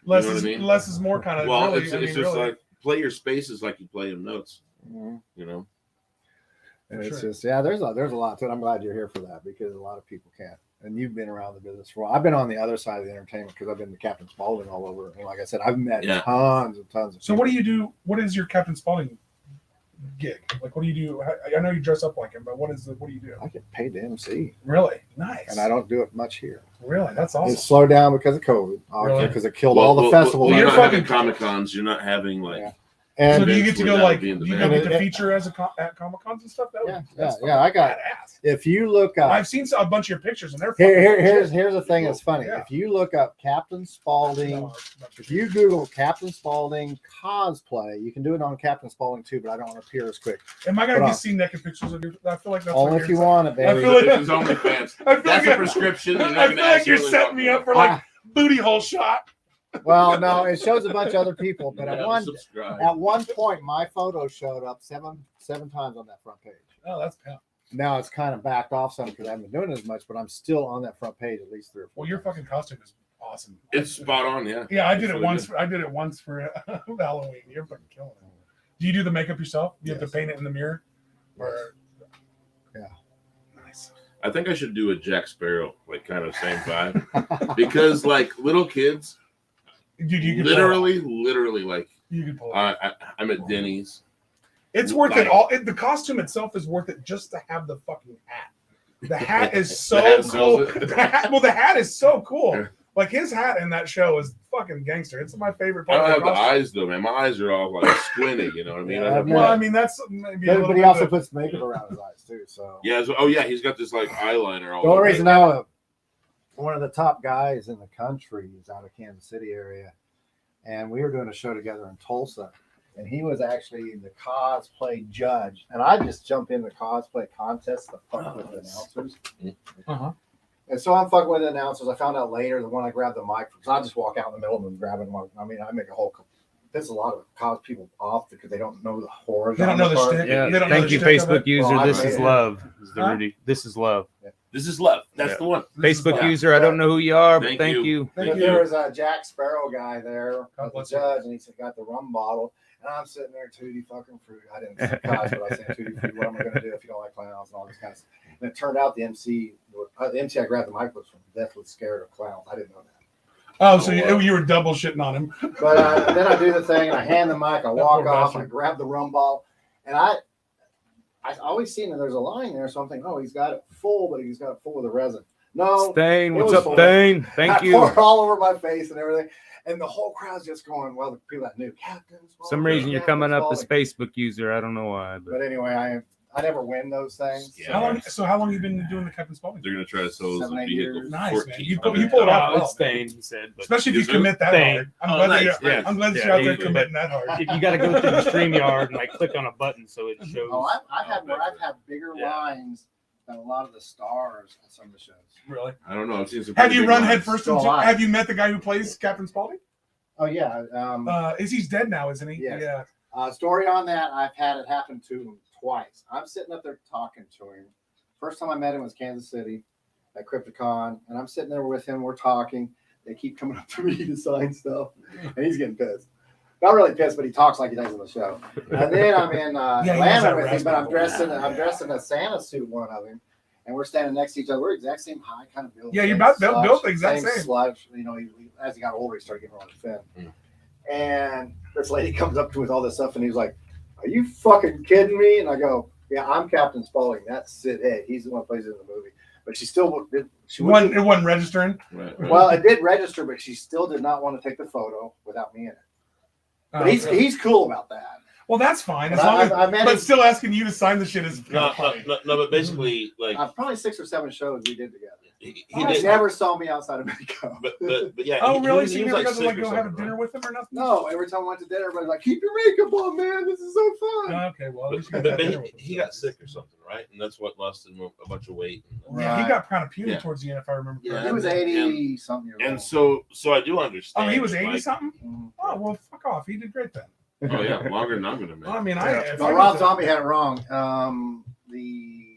Less what I is mean? less is more kind of. Well, really, it's I mean, just really. like play your spaces like you play them notes. Mhm. You know. And it's Sure. just, yeah, there's a lot to it. I'm glad you're here for that because a lot of people can't. And you've been around the business for a while. I've been on the other side of the entertainment because I've been the Captain Spaulding all over. And like I said, I've met Yeah. tons and tons of So people. what do you do? What is your Captain Spaulding gig? Like, what do you do? I know you dress up like him, but what do you do? I get paid to MC, Really nice. and I don't do it much here. Really, that's awesome. It's slowed down because of COVID, Really? because it killed all the festivals. You're you're not fucking- having Comic Cons. You're not having like. Yeah. So And do you get to go Eventually like? that would Do be you in the go get band. to feature as at Comic Cons and stuff? That's I got. badass. If you look up, I've seen a bunch of your pictures and they're here's the thing that's funny. Yeah. If you look up Captain Spaulding, if you Google Captain Spaulding cosplay, you can do it on Captain Spaulding too, but I don't want to appear as quick. Am I gonna But, get see naked pictures of you? I feel like that's Only like if you want it, I baby. feel like- It's only fans. I feel That's like a prescription. You're I not feel gonna like you're accidentally setting me up for like booty hole shot. Well, no, it shows a bunch of other people, but Yeah, subscribe. at one point, my photo showed up seven times on that front page. Oh, that's pimp. Now it's kind of backed off some because I haven't been doing it as much, but I'm still on that front page at least 3 or 4. Well, your fucking costume is awesome. It's spot on, yeah. Yeah, I did It's it really once. good. I did it once for Halloween. You're fucking killing it. Do you do the makeup yourself? You have Yes. to paint it in the mirror. Or Yeah. nice. I think I should do a Jack Sparrow, like kind of same vibe, because like little kids, Dude, you can literally, like You can pull it. I'm at Denny's. It's worth like- it. All the costume itself is worth it just to have the fucking hat. The hat is so The hat cool. sells it. The hat is so cool. Like his hat in that show is fucking gangster. It's my favorite I part. don't of have the costume. eyes though, man. My eyes are all like squinty. You know what I mean? Yeah, I have, Well, I like- mean that's maybe a little But he bit also of- puts makeup around his eyes too. So yeah. Oh yeah, he's got this like eyeliner all the only over. reason now, one of the top guys in the country is out of Kansas City area, and we were doing a show together in Tulsa, and he was actually the cosplay judge, and I just jump in the cosplay contest to fuck with the announcers. Uh-huh. And so I'm fucking with the announcers. I found out later that when I grabbed the mic, because I just walk out in the middle of them grabbing them. I mean, I make a whole. There's a lot of cos people off because they don't know the horror. They don't know the part. shtick. Yeah, They don't know thank the you, shtick of Facebook it. user. Well, I This made is it. love. Is the Huh? Rudy. This is love. This is love. That's Yeah. the one. This is Facebook love. user. I don't know who you are, but Thank thank you. you. Thank But you. there was a Jack Sparrow guy there, God the bless you. judge, and he said, got the rum bottle. And I'm sitting there, tutti fucking fruit. I didn't say cos, but I said, tutti fruit. What am I going to do if you don't like clowns and all this kind of stuff? And it turned out the MC I grabbed the mic was from deathly scared of clowns. I didn't know that. Oh, so you were double shitting on him. But then I do the thing, and I hand the mic, I walk poor off, bastard. I grab the rum bottle, and I always seen that there's a line there, so I'm thinking, oh, he's got it full, but he's got it full of the resin. No, Stain, it what's was up, full. Stain? Thank I you. poured all over my face and everything, and the whole crowd's just going, well, the people that knew Captain. For some reason you're coming up as Facebook user. I don't know why, But but anyway, I never win those things. Yeah. How long you been doing the Captain Spaulding? They're gonna try to sell us a 7-8 vehicle. years. for Nice, man. 14. You pull it off well. it's Stain, he said. But Especially if you Is it? commit that Thing. hard. I'm Oh, glad nice. that you're, Yeah. I'm glad that Yeah, you're out there you- committing that hard. you got to go through the StreamYard and like click on a button so it shows. Oh, I've had bigger Yeah. lines than a lot of the stars at some of the shows. Really? I don't know. I've seen some. Have pretty you big run lines. headfirst So into? alive. Have you met the guy who plays Captain Spaulding? Oh yeah. He's dead now, isn't he? Yes. Yeah. Story on that. I've had it happen to him twice. I'm sitting up there talking to him. First time I met him was Kansas City at Crypticon, and I'm sitting there with him. We're talking. They keep coming up to me to sign stuff, and he's getting pissed. Not really pissed, but he talks like he does on the show. And then I'm in he has that Atlanta with him, but I'm raspy dressed in a Santa suit, one of him, and we're standing next to each other. We're exact same height, kind of built. Yeah, you're same about slouch, built the exact same. Slouch. You know, as he got older, he started getting really thin. And this lady comes up to me with all this stuff, and he's like, "Are you fucking kidding me?" And I go, "Yeah, I'm Captain Spaulding. That's Sid Haig. He's the one who plays it in the movie." But she still did. She wouldn't. It wasn't registering. Right. Well, it did register, but she still did not want to take the photo without me in it. But he's cool about that. Well, that's fine. As But long as, I met but him- still asking you to sign the shit is No, funny. but basically, like Probably 6 or 7 shows we did together. he He did. never saw me outside of makeup. But yeah. Oh, he really? was- So he you was never got to like sick or go have a something, dinner right? with him or nothing? No, every time I went to dinner, everybody's like, "Keep your makeup on, man. This is so fun." Okay, well, at least you But, got that but dinner with him. he got sick or something, right? And that's what lost him a bunch of weight. Yeah, he Right. got kind of puny Yeah. towards the end, if I remember Yeah. correctly. He was 80 something years And old. so I do understand. Oh, he was 80 like, something? Mhm. Oh, well, fuck off. He did great then. Oh yeah, longer than I'm gonna Well, I make. mean, No, Rob Zombie had it wrong. The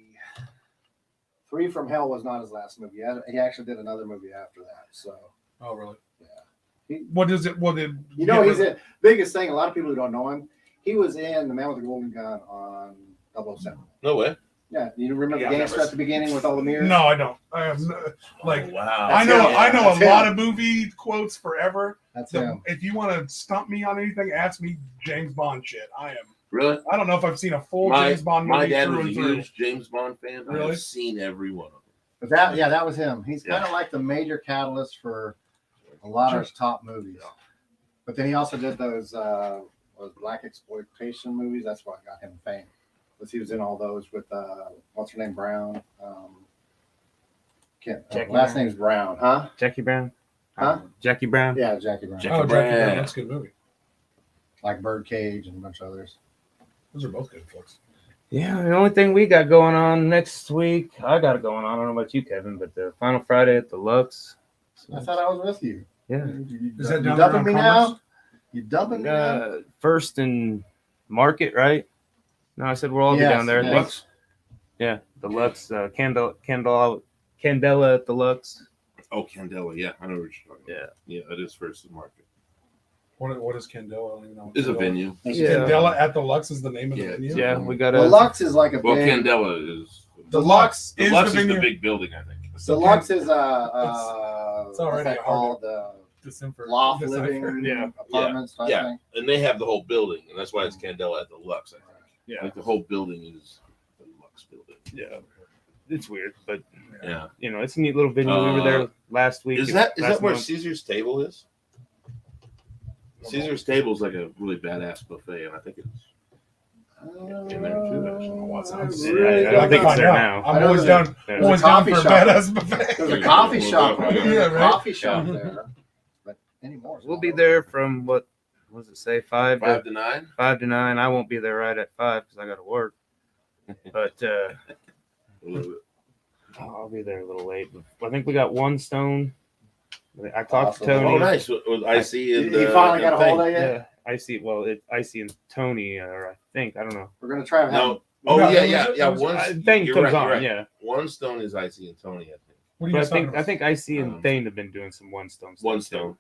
Three from Hell was not his last movie. He actually did another movie after that. So, Oh, really? yeah. What is it? What did You know, he's the biggest thing. A lot of people who don't know him, he was in The Man with the Golden Gun on 007. No way. Yeah, you remember Yeah, the I've gangster never at the beginning with all the mirrors? No, I don't. I have no, like. Oh, wow. I know. him. I know That's a lot him. of movie quotes forever. That's So him. if you want to stump me on anything, ask me James Bond shit. I am Really? I don't know if I've seen a full James Bond movie. My dad through was a and through. huge James Bond fan. Really? I've seen every one of them. But that was him. He's kind of like the major catalyst for a lot of his top movies. But then he also did those black exploitation movies. That's what got him fame. Because he was in all those with what's her name, Brown. Last name's Brown, huh? Jackie Brown. Huh? Jackie Brown. Yeah, Jackie Brown. Jackie Brown. That's a good movie. Like Birdcage and a bunch of others. Those are both good flicks. Yeah, the only thing we got going on next week, I got it going on. I don't know about you, Kevin, but the Final Friday at the Lux. I thought I was with you. Yeah. Is that You down dumping there me on now? Commerce? You dumping me now? First and Market, right? No, I said we'll all be down there. yes. Lux. Yeah, the Lux, Candela at the Lux. Oh, Candela. Yeah, I know what you're talking about. Yeah. Yeah, it is First and Market. What is Candela? I don't even know. It's a venue. Candela at the Lux is the name of the venue? Yeah, we got The Lux is like a Well, big... Candela is... The Lux The is Lux the is venue. the big building, I think. The Lux is it's what's already that hard called? December. Loft December. living Yeah. apartments type Yeah. thing. And they have the whole building, and that's why it's Candela at the Lux, I think. Yeah. Like the whole building is the Lux building. Yeah. It's weird, but Yeah. you know, it's a neat little venue. We were there last week. Is that last where month. Caesar's Table is? Caesar's Table is like a really badass buffet, and I think it's in there too. I don't think it's there now. I'm always down. Yeah. Always down for a badass buffet. There's a coffee shop. Yeah, right. Coffee shop there. But anymore. We'll be there from what does it say? 5 5 to 9. 5 to 9. I won't be there right at 5 because I got to work. But I'll be there a little late. I think we got one stone. I talked to Tony. Oh, nice. With Icy and You finally got a hold of it? Yeah, Icy. Well, it's Icy and Tony, or I think I don't know. We're gonna try to have. No. Oh No, yeah. was it- One Thing you're comes right, on. you're right. Yeah, One stone is Icy and Tony, I think. What are you but guys talking about? I think Icy and Thane have been doing some one stone. One stuff, stone.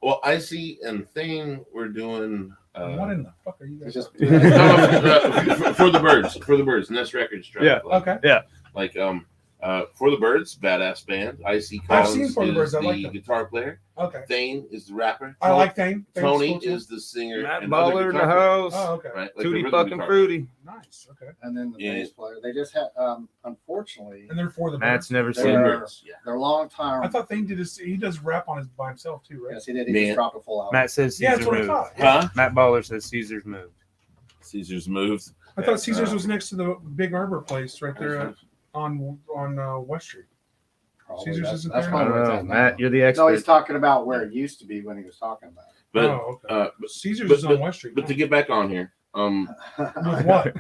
Well, Icy and Thane were doing. What in the fuck are you guys? It's just- talking for the birds. Nest Records. Drive. Yeah. about? Okay. Like For the Birds, badass band. Icy I've Collins seen For the Birds. is I like the them. guitar player. Okay. Thane is the rapper. I like Thane. Tony is the singer. Matt and other Baller in the guitar player, house. Oh, okay. right? Like the Tutti rhythm fucking guitar. fruity. Nice. Okay. And then the Yeah. bass player. They just had, unfortunately, And they're For the Matt's Birds. never For seen the They're- her. Birds. Yeah. they're long time. I thought Thane did his. He does rap on his by himself too, right? Yes, he did. He Man. just dropped a full album. Matt says Yeah, Caesar that's what I moved. thought. Huh? Matt Baller says Caesar's moved. Caesar's moves. I thought Caesar's was next to the Big Arbor place right there on West Street. Probably. Caesar's That's- isn't that's there? I probably don't what know, it's at now. Matt. You're the No, expert. he's talking about where it used to be when he was talking about it. But Oh, okay. Caesar's is but- on West Street. but to get back on here, With what?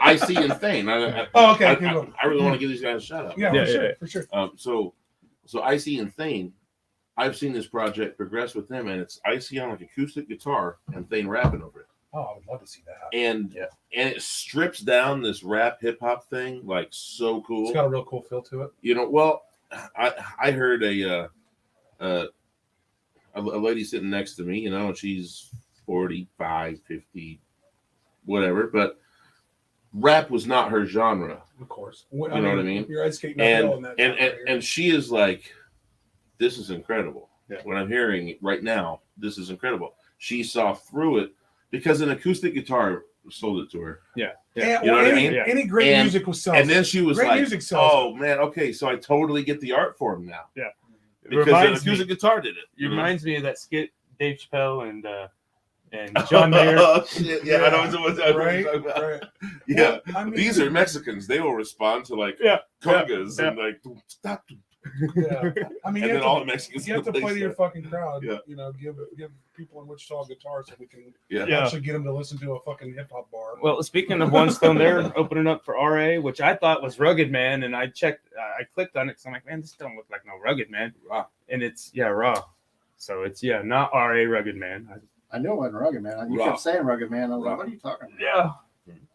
Icy and Thane. Oh, okay. keep going. I really want to give these guys a shout out. Yeah, Yeah, for sure, yeah. for sure. So Icy and Thane, I've seen this project progress with them, and it's Icy on like acoustic guitar and Thane rapping over it. Oh, I would love to see that. And it strips down this rap hip hop thing like so cool. It's got a real cool feel to it. You know, well, I heard a lady sitting next to me, you know, and she's 45, 50, whatever, but rap was not her genre. Of course. You know what I mean? You're ice skating uphill in And that. and she is like, this is incredible. Yeah. What I'm hearing right now, this is incredible. She saw through it because an acoustic guitar sold it to her. Yeah. And, You know what I any, mean? any great And- music will sell. And then she was Great like, music sells. oh man, okay, so I totally get the art form now. Yeah. It Because an reminds me, acoustic guitar did it. it reminds me of that skit Dave Chappelle and John Mayer. Oh, shit. Yeah, I know what you're right, talking about. right. Yeah. Well, I mean, These are Mexicans. They will respond to like Yeah. congas Yeah. and like stop. Yeah. I mean, And you then have, all to, the Mexicans you have to will play to your that. fucking crowd. Yeah. You know, give people in Wichita a guitar so we can Yeah. Yeah. actually get them to listen to a fucking hip hop bar. Well, speaking of One Stone, they're opening up for RA, which I thought was Rugged Man, and I checked, I clicked on it, because I'm like, man, this don't look like no Rugged Man. Raw. And it's raw. So it's not RA Rugged Man. I knew it wasn't Rugged Man. You Raw. kept saying Rugged Man. I was Raw. like, what are you talking about? Yeah.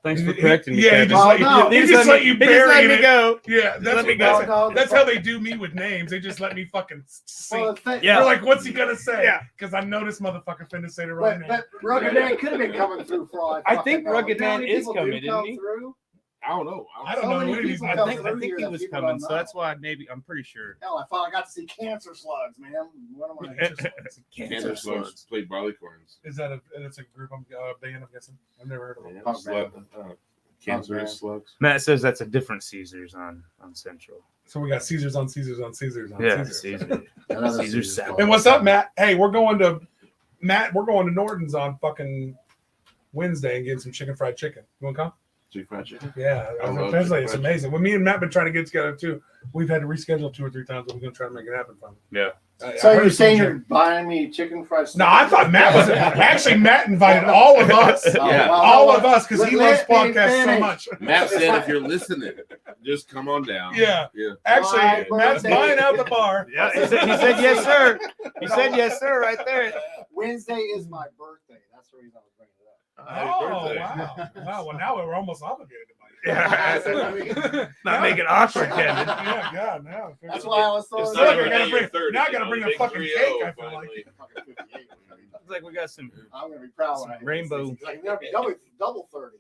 Thanks for correcting me. Yeah, he Kevin. just let you, no, he he just let you he just bury let me it. go. Yeah, that's, Let me what, go. that's, that's how they do me with names. They just let me fucking sing. Well, the thing, Yeah. They're like, what's he gonna say? Yeah. Because I know this motherfucker finna say the right but, name. but Rugged Man could have been coming through for all I think fucking know. Rugged You know how Man many is people coming, do isn't come he? through? I don't know. I don't So know. many What did he people say? I come think through he here was that people coming, don't so know. that's why I'm pretty sure. Hell, I finally got to see cancer slugs, man. What am I? Cancer slugs play barleycorns. Is that it's a group band? I'm guessing. I've never heard of them. Yeah, cancerous slugs. Matt says that's a different Caesars on Central. So we got Caesars on Caesars on Caesars on Yeah, Caesars. Caesar. Another Caesar Caesar salad. And what's up, Matt? Hey, we're going to Norton's on fucking Wednesday and getting some chicken fried chicken. You want to come? Chicken fried chicken. Yeah, I love eventually chicken it's fried amazing. When me and Matt been trying to get together too, we've had to reschedule 2 or 3 times, but we're gonna try to make it happen for him. Yeah. So you're saying you're buying me chicken fried steak? No, I thought Matt was actually Matt invited all of us. Yeah. All of us because he loves Let me podcasts so finish. much. Matt said, if you're listening, just come on down. Yeah. Yeah. Actually, My Matt's birthday. buying out the bar. Yeah, he said yes, sir. He said yes, sir, right there. Wednesday is my birthday. That's the reason I was bringing it up. Oh, Happy wow. Wow. Well, now we're almost obligated to buy it. Yeah. Not make it awkward, Kevin. Yeah, God, now. That's why I was so It's Look, not I even gotta at your bring- 30, now I gotta you bring know, a big fucking 3-0 cake, I feel finally. It's like we got some I'm gonna be proud when I hit Rainbow. 60. Like, double 30.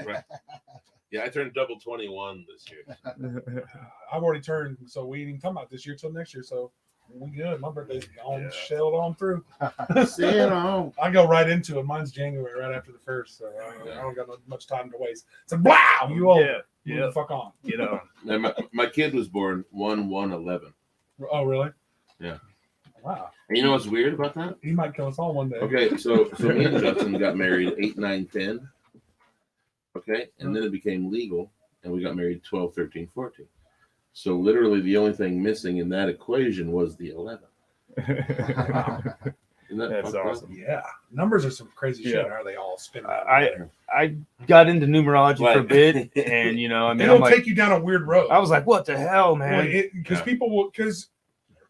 Right. Yeah, I turned double 21 this year. I've already turned, so we ain't even talking about this year till next year, so we good. My birthday's gone, Yeah. shelled on through. See it on. I go right into it. Mine's January, right after the 1st, so I don't got much time to waste. So, wow, you old. Yeah. Move the fuck on. Get on. Now, my kid was born 1/1/11. Oh, really? Yeah. Wow. And you know what's weird about that? He might kill us all one day. Okay, so me and Justin got married 8, 9, 10. Okay, and then it became legal, and we got married 12, 13, 14. So literally, the only thing missing in that equation was the 11. Isn't that That's fucked up? Oh, awesome. Yeah. Numbers are some crazy shit. Yeah. Are they all spinning? I got into numerology for a bit, and I mean, It'll I'm like, take you down a weird road. I was like, what the hell, man? Because Yeah. people will, because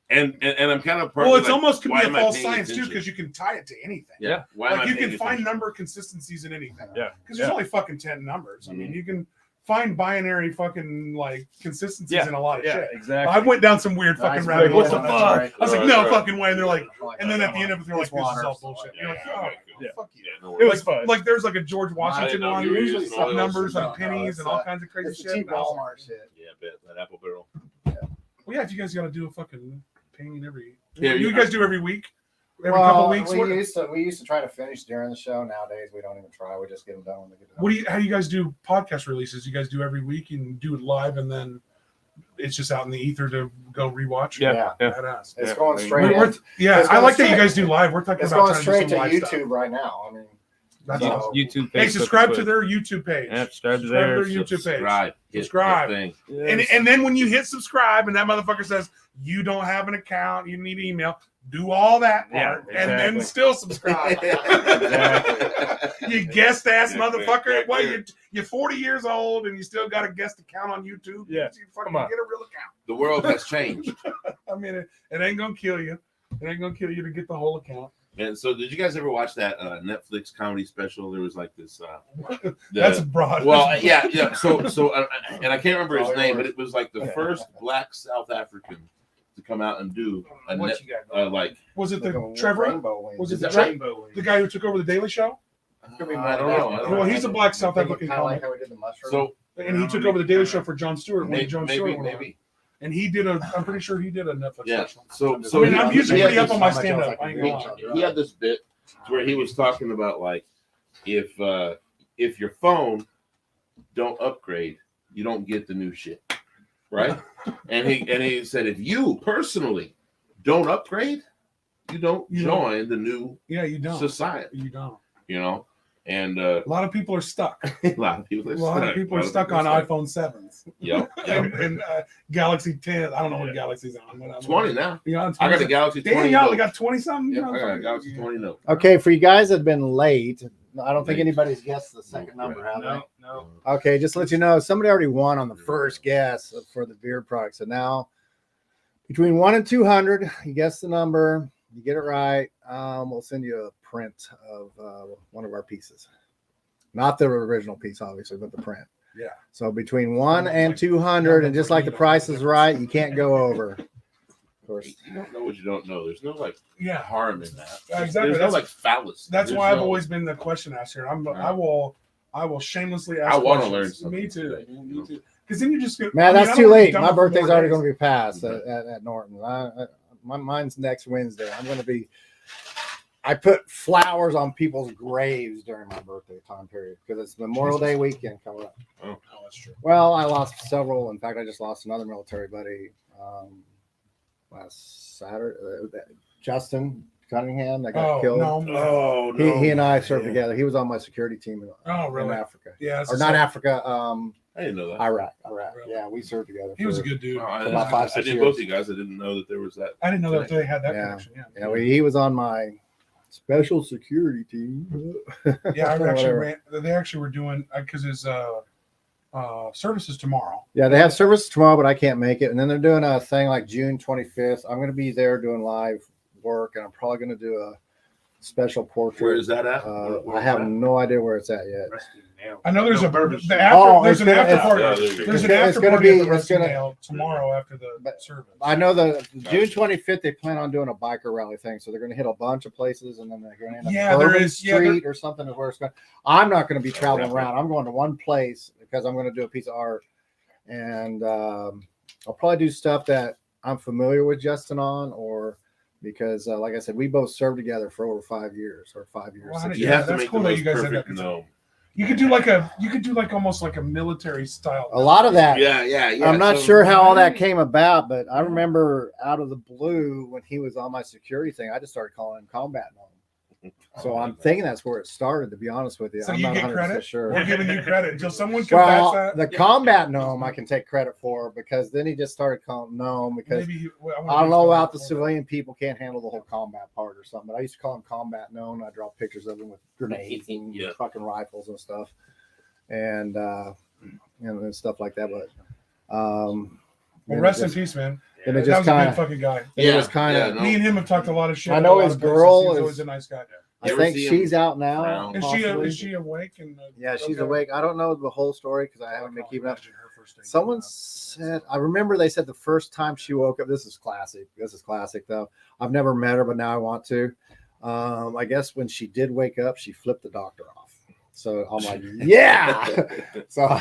And I'm kind of well, it's almost could why be a am I false paying science too, attention? because you can tie it to anything. Yeah. Why am Like I you can paying find attention? number consistencies in anything. Yeah. Because there's only fucking 10 numbers. I mean, you can find binary fucking like consistencies in a lot of shit. Exactly. I went down some weird fucking Nice. rabbit What holes. the on that fuck? shit. I was like, Right, no right. fucking way. And they're like, and then at the end of it, they're like, It's this is water. all bullshit. You're like, oh, Yeah. fuck you. Yeah, no It worries. was fun. Like there's like a George Washington know one, you were usually using some oils. numbers No, and pennies it's, and all kinds of crazy It's the shit. cheap And I was like, Walmart shit. Yeah, that apple barrel. well, yeah, if you guys got to do a fucking painting every, Yeah, you you- guys do every week, every Well, couple of weeks. we used to try to finish during the show. Nowadays, we don't even try. We just get them done when they get done. How do you guys do podcast releases? You guys do every week and do it live, and then it's just out in the ether to go rewatch. Yeah. Badass. It's Yeah. going straight. We're, in. yeah, It's I going like that you straight- guys do live. We're talking It's about going trying to do straight some to live YouTube stuff. right now. I mean, That's So- awesome. YouTube. Hey, Facebook, subscribe to Twitter. their YouTube page. Yeah, subscribe to Subscribe their to their YouTube page. Subscribe. Hit Subscribe. that thing. And then when you hit subscribe and that motherfucker says you don't have an account, you need email, do all that part Yeah, and then exactly. still subscribe. You guest ass motherfucker. Well, you're 40 years old and you still got a guest account on YouTube. Yeah. You fucking Come on. get a real account. The world has changed. I mean, it ain't gonna kill you. It ain't gonna kill you to get the whole account. And so, did you guys ever watch that Netflix comedy special? There was like this. That's broad. Well, yeah. So, and I can't remember his Oh, name, yours. but it was like the first Black South African to come out and do a What you got? like. Was it the like a Trevor? rainbow wing. Was it Is the that Trevor? The guy who took over the Daily Show? Could be I don't know. Well, he's a black South African Kind of like comic. how we did the mushroom. So And he took over the Daily Show for Jon Stewart when Jon Stewart went on. maybe. And he did I'm pretty sure he did a Netflix Yeah. special. So I mean, I'm usually he pretty had up this- on my stand-up. I ain't gonna lie. he had this bit where he was talking about like if your phone don't upgrade, you don't get the new shit, right? and he said if you personally don't upgrade, you don't join the new Yeah, you don't. society, You don't. you know. And A lot of people are stuck. a lot of people are stuck on iPhone 7s Yep. and Galaxy 10. I don't know what Galaxy's on. 20 now. Yeah, on I got a 20. Galaxy 20. Damn, y'all Note. got 20 something. Yep, I got a Galaxy 20 Note. Okay, for you guys that have been late, I don't think anybody's guessed the second number, have they? No. Okay, just to let you know, somebody already won on the first guess for the beer product. So now, between 1 and 200, you guess the number, you get it right, we'll send you a print of one of our pieces. Not the original piece, obviously, but the print. Yeah. So between 1 and 200, and just like the price is right, you can't go over. Of course. You don't know what you don't know. There's no like Yeah. harm in that. Exactly. There's no like fallacy. That's There's why I've no- always been the question asker. I I will shamelessly ask. I want to questions. learn something. Me too. Today, Me too. Because then you just get. Man, I mean, that's I too don't wanna be late. done My for 4 birthday's already days. going to be passed at Norton. Mine's next Wednesday. I'm going to be. I put flowers on people's graves during my birthday time period because it's Memorial Day weekend coming up. Oh, that's true. Well, I lost several. In fact, I just lost another military buddy last Saturday. Justin Cunningham that got killed. Oh, no. He and I served together. He was on my security team in Africa. Yeah, or not Africa. I didn't know that. Iraq. Really? Yeah, we served together. He was a good dude. about 5-6 I did years. both of you guys. I didn't know that there was that. I didn't know that they had that Yeah. connection. Yeah. Yeah, he was on my special security team. Yeah, Whatever. they actually were doing because his services tomorrow. Yeah, they have service tomorrow, but I can't make it. And then they're doing a thing like June 25th. I'm going to be there doing live work, and I'm probably going to do a special portrait. Where is that at? I have no idea where it's at yet. I know there's purpose. there's an after Yeah, party. there you go. There's an It's after gonna party at be- the it's Rusty gonna- Nail tomorrow after the service. I know the June 25th they plan on doing a biker rally thing, so they're going to hit a bunch of places, and then they're going to end up Yeah, there Bourbon is- yeah, Street or something is where it's going. I'm not going to be traveling around. I'm going to one place because I'm going to do a piece of art, and I'll probably do stuff that I'm familiar with Justin on, or because, like I said, we both served together for over 5 years or 5 years. Well, 6 You years. have to that's make cool the that most you guys have that perfect gnome. You could do like almost like a military style. A lot of that. Yeah. I'm not So- sure how all that came about, but I remember out of the blue when he was on my security thing, I just started calling him Combat Gnome. So I'm thinking that's where it started, to be honest with you. So I'm you not get 100% credit? sure. We're giving you credit until someone can patch Well, that. the Combat Gnome I can take credit for because then he just started calling Gnome because I don't know about the civilian people can't handle the whole combat part or something. But I used to call him Combat Gnome. I draw pictures of him with grenades and Yeah. fucking rifles and stuff, and and stuff like that. But Well, then rest it in just- peace, man. then it That just was a kind good of fucking guy. it was kind of. no. Me and him have talked a lot of shit. I know at a lot his of places. girl He's is- always a nice guy. I You ever think see she's him out now. around? possibly. Is she awake? And Yeah, she's okay. awake. I don't know the whole story because I haven't been keeping up. Imagine her first day. Someone said, I remember they said the first time she woke up, this is classic. This is classic though. I've never met her, but now I want to. I guess when she did wake up, she flipped the doctor off. So I'm like, yeah. So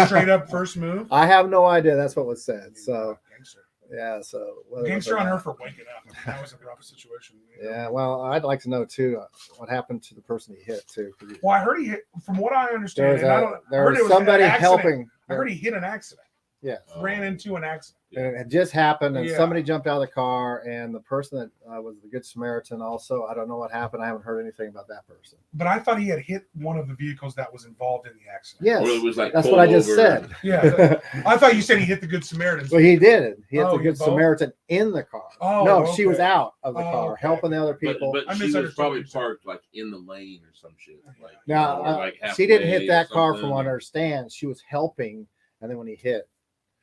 Straight up first move. I have no idea. That's what was said. So Gangster. yeah. So whether it was Gangster or on her not- for waking up. That was a rough situation. Yeah. Well, I'd like to know too what happened to the person he hit too. Well, I heard he hit. From what I understand, and I don't. I There heard was it was somebody an accident. helping. I heard he hit an accident. Yeah. Ran into an accident. And it had just happened, and Yeah. somebody jumped out of the car, and the person that was the Good Samaritan also, I don't know what happened. I haven't heard anything about that person. But I thought he had hit one of the vehicles that was involved in the accident. Yes, Or it was like that's pulled what I just over. said. Yeah. I thought you said he hit the Good Samaritan. Well, he did it. He hit Oh, the he Good both? Samaritan in the car. Oh, no, she was okay. out of the Oh, car okay. helping the other people. But I she was misunderstood probably what you said. parked like in the lane or some shit. Like, now, or, like, she didn't halfway hit that or car something. from what I understand. She was helping, and then when he hit,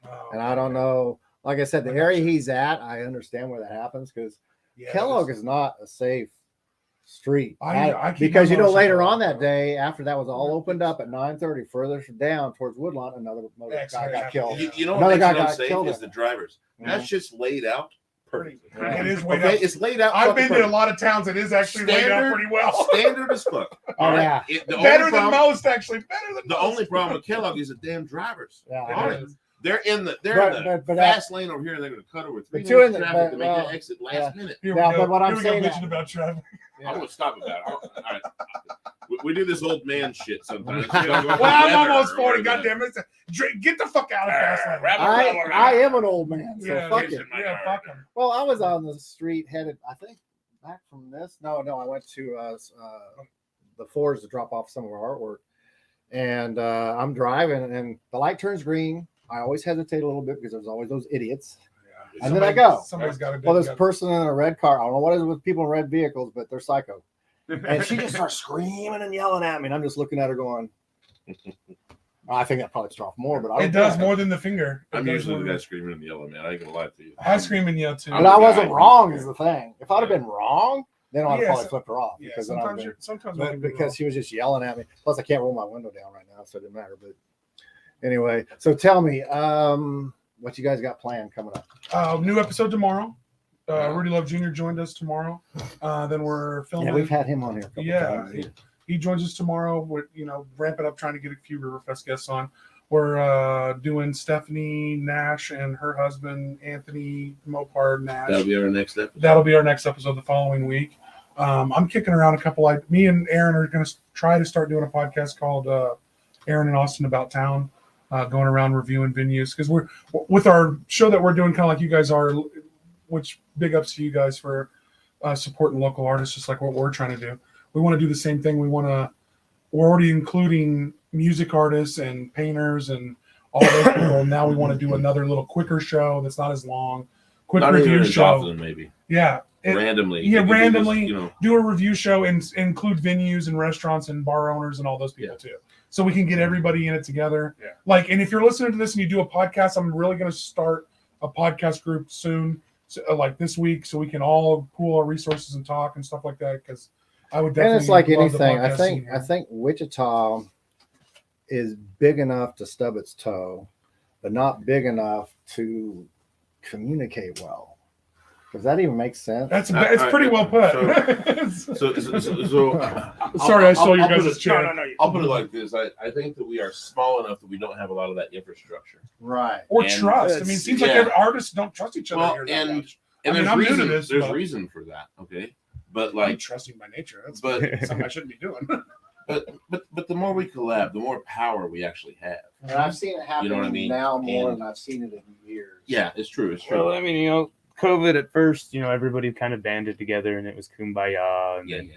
Oh, and I don't know. Like I said, the area he's at, I understand where that happens because yeah, Kellogg that's- is not a safe street. I keep Because my you know later motorcycle on that out. day, after that was all opened up at 9:30, further down towards Woodlawn, another motor guy Accident got happened, killed. yeah. You know Another what guy makes it got unsafe killed is in the it. drivers. Mhm. That's just laid out perfectly. It is laid Okay, out. it's laid out. I've fucking been to a perfect. lot of towns. It is actually laid out Standard- pretty well. Standard as fuck. Oh, All right? yeah. The Better only than problem, most, actually. Better than the most. only problem with Kellogg is the damn drivers. Yeah, It All I right. is. They're in the But fast lane over here, and they're going to cut over 3 two in minutes the- of traffic to but, make well, that exit last yeah. minute. Here Yeah, we go. but what I'm Here we go saying bitching that- about traffic. I'm going to stop at that. All right. We do this old man shit sometimes. Well, I'm almost 40. Goddamn it! Get the fuck out of fast lane. I am an old man, so Yeah, fuck he's it. in my Yeah, yard. fuck him. Well, I was on the street headed, I think, back from this. No, I went to the Fords to drop off some of our artwork, and I'm driving, and the light turns green. I always hesitate a little bit because there's always those idiots. Yeah. And then I go. Somebody's got to Well, this person in a red car. I don't know what it is with people in red vehicles, but they're psycho. And she just starts screaming and yelling at me, and I'm just looking at her going, I think that probably struck more, but I don't It does care. more than the finger. It I'm does usually more the than- guy screaming and yelling, man. I ain't going to lie to you. I scream and yell too. But I wasn't wrong, is the thing. If I'd have Yeah. been wrong, then I'd Yeah, probably so- flipped her off. Yeah, Because then I'd sometimes been, sometimes but because she was just yelling at me. Plus, I can't roll my window down right now, so it didn't matter. But anyway, so tell me, what you guys got planned coming up? new episode tomorrow. Yeah. Rudy Love Jr. joined us tomorrow. Then we're filming. Yeah, we've had him on here. A couple Yeah, times. He joins us tomorrow. We're ramping up, trying to get a few Riverfest guests on. We're doing Stephanie Nash and her husband Anthony Mopar Nash. That'll be our next episode. That'll be our next episode the following week. I'm kicking around a couple. Me and Aaron are going to try to start doing a podcast called Aaron and Austin About Town, going around reviewing venues, because we're with our show that we're doing, kind of like you guys are. Which big ups to you guys for supporting local artists, just like what we're trying to do. We want to do the same thing. We're already including music artists and painters and all those people. Now we want to do another little quicker show that's not as long, quick Not review even as show. often, maybe. Yeah. Randomly. Yeah, They could randomly just, do a review show and include venues and restaurants and bar owners and all those people too. So we can get everybody in it together. Yeah. And if you're listening to this and you do a podcast, I'm really going to start a podcast group soon, like this week, so we can all pool our resources and talk and stuff like that. Because I would definitely. And it's like love the anything. podcast scene I think Wichita is big enough to stub its toe, but not big enough to communicate well. Does that even make sense? It's pretty well put. So Sorry, I stole your I'll put guys' it- chair. I'll put it like this. I think that we are small enough that we don't have a lot of that infrastructure. Right. Or And trust. I mean, it seems like every artists don't trust each other Well, here that much. and I mean, there's I'm new to reason. this, There's but- reason for that. Okay, but I'm like, trusting by nature. That's but something I shouldn't be doing. but the more we collab, the more power we actually have. And I've seen it happen You know what I mean? now more And- than I've seen it in years. Yeah, it's true. It's true. Well, I mean, COVID at first, everybody kind of banded together and it was kumbaya, and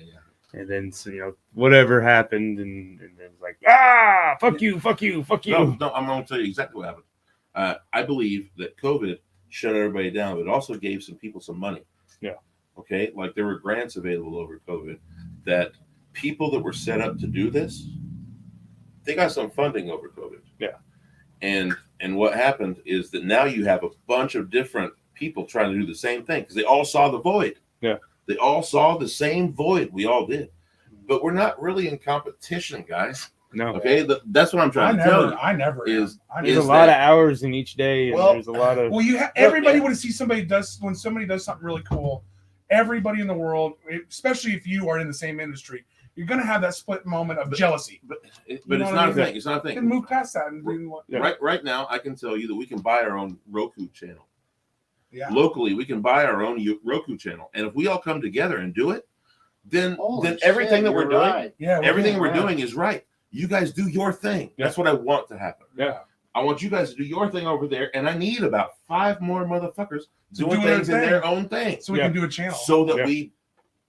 and then so whatever happened, and then it was like, fuck you. No, I'm going to tell you exactly what happened. I believe that COVID shut everybody down, but it also gave some people some money. Yeah. Okay, like there were grants available over COVID that people that were set up to do this, they got some funding over COVID. Yeah. And what happened is that now you have a bunch of different people trying to do the same thing because they all saw the void. Yeah. They all saw the same void. We all did. But we're not really in competition, guys. No. Okay, that's what I'm trying to tell you. I never. Is There's a lot of hours in each day, and Well, there's a lot of. Well, everybody when somebody does something really cool. Everybody in the world, especially if you are in the same industry, you're going to have that split moment of jealousy. But it's know what not I a mean? thing. It's not a You can thing. move past that and do what. Yeah. Right now, I can tell you that we can buy our own Roku channel. Yeah. Locally, we can buy our own Roku channel, and if we all come together and do it, then Holy everything shit, that we're you're doing, right. Yeah. everything we're right. doing is right. You guys do your thing. Yeah. That's what I want to happen. Yeah. I want you guys to do your thing over there, and I need about 5 more motherfuckers doing do their things in thing. their own thing, So we can do a channel. so that Yeah. we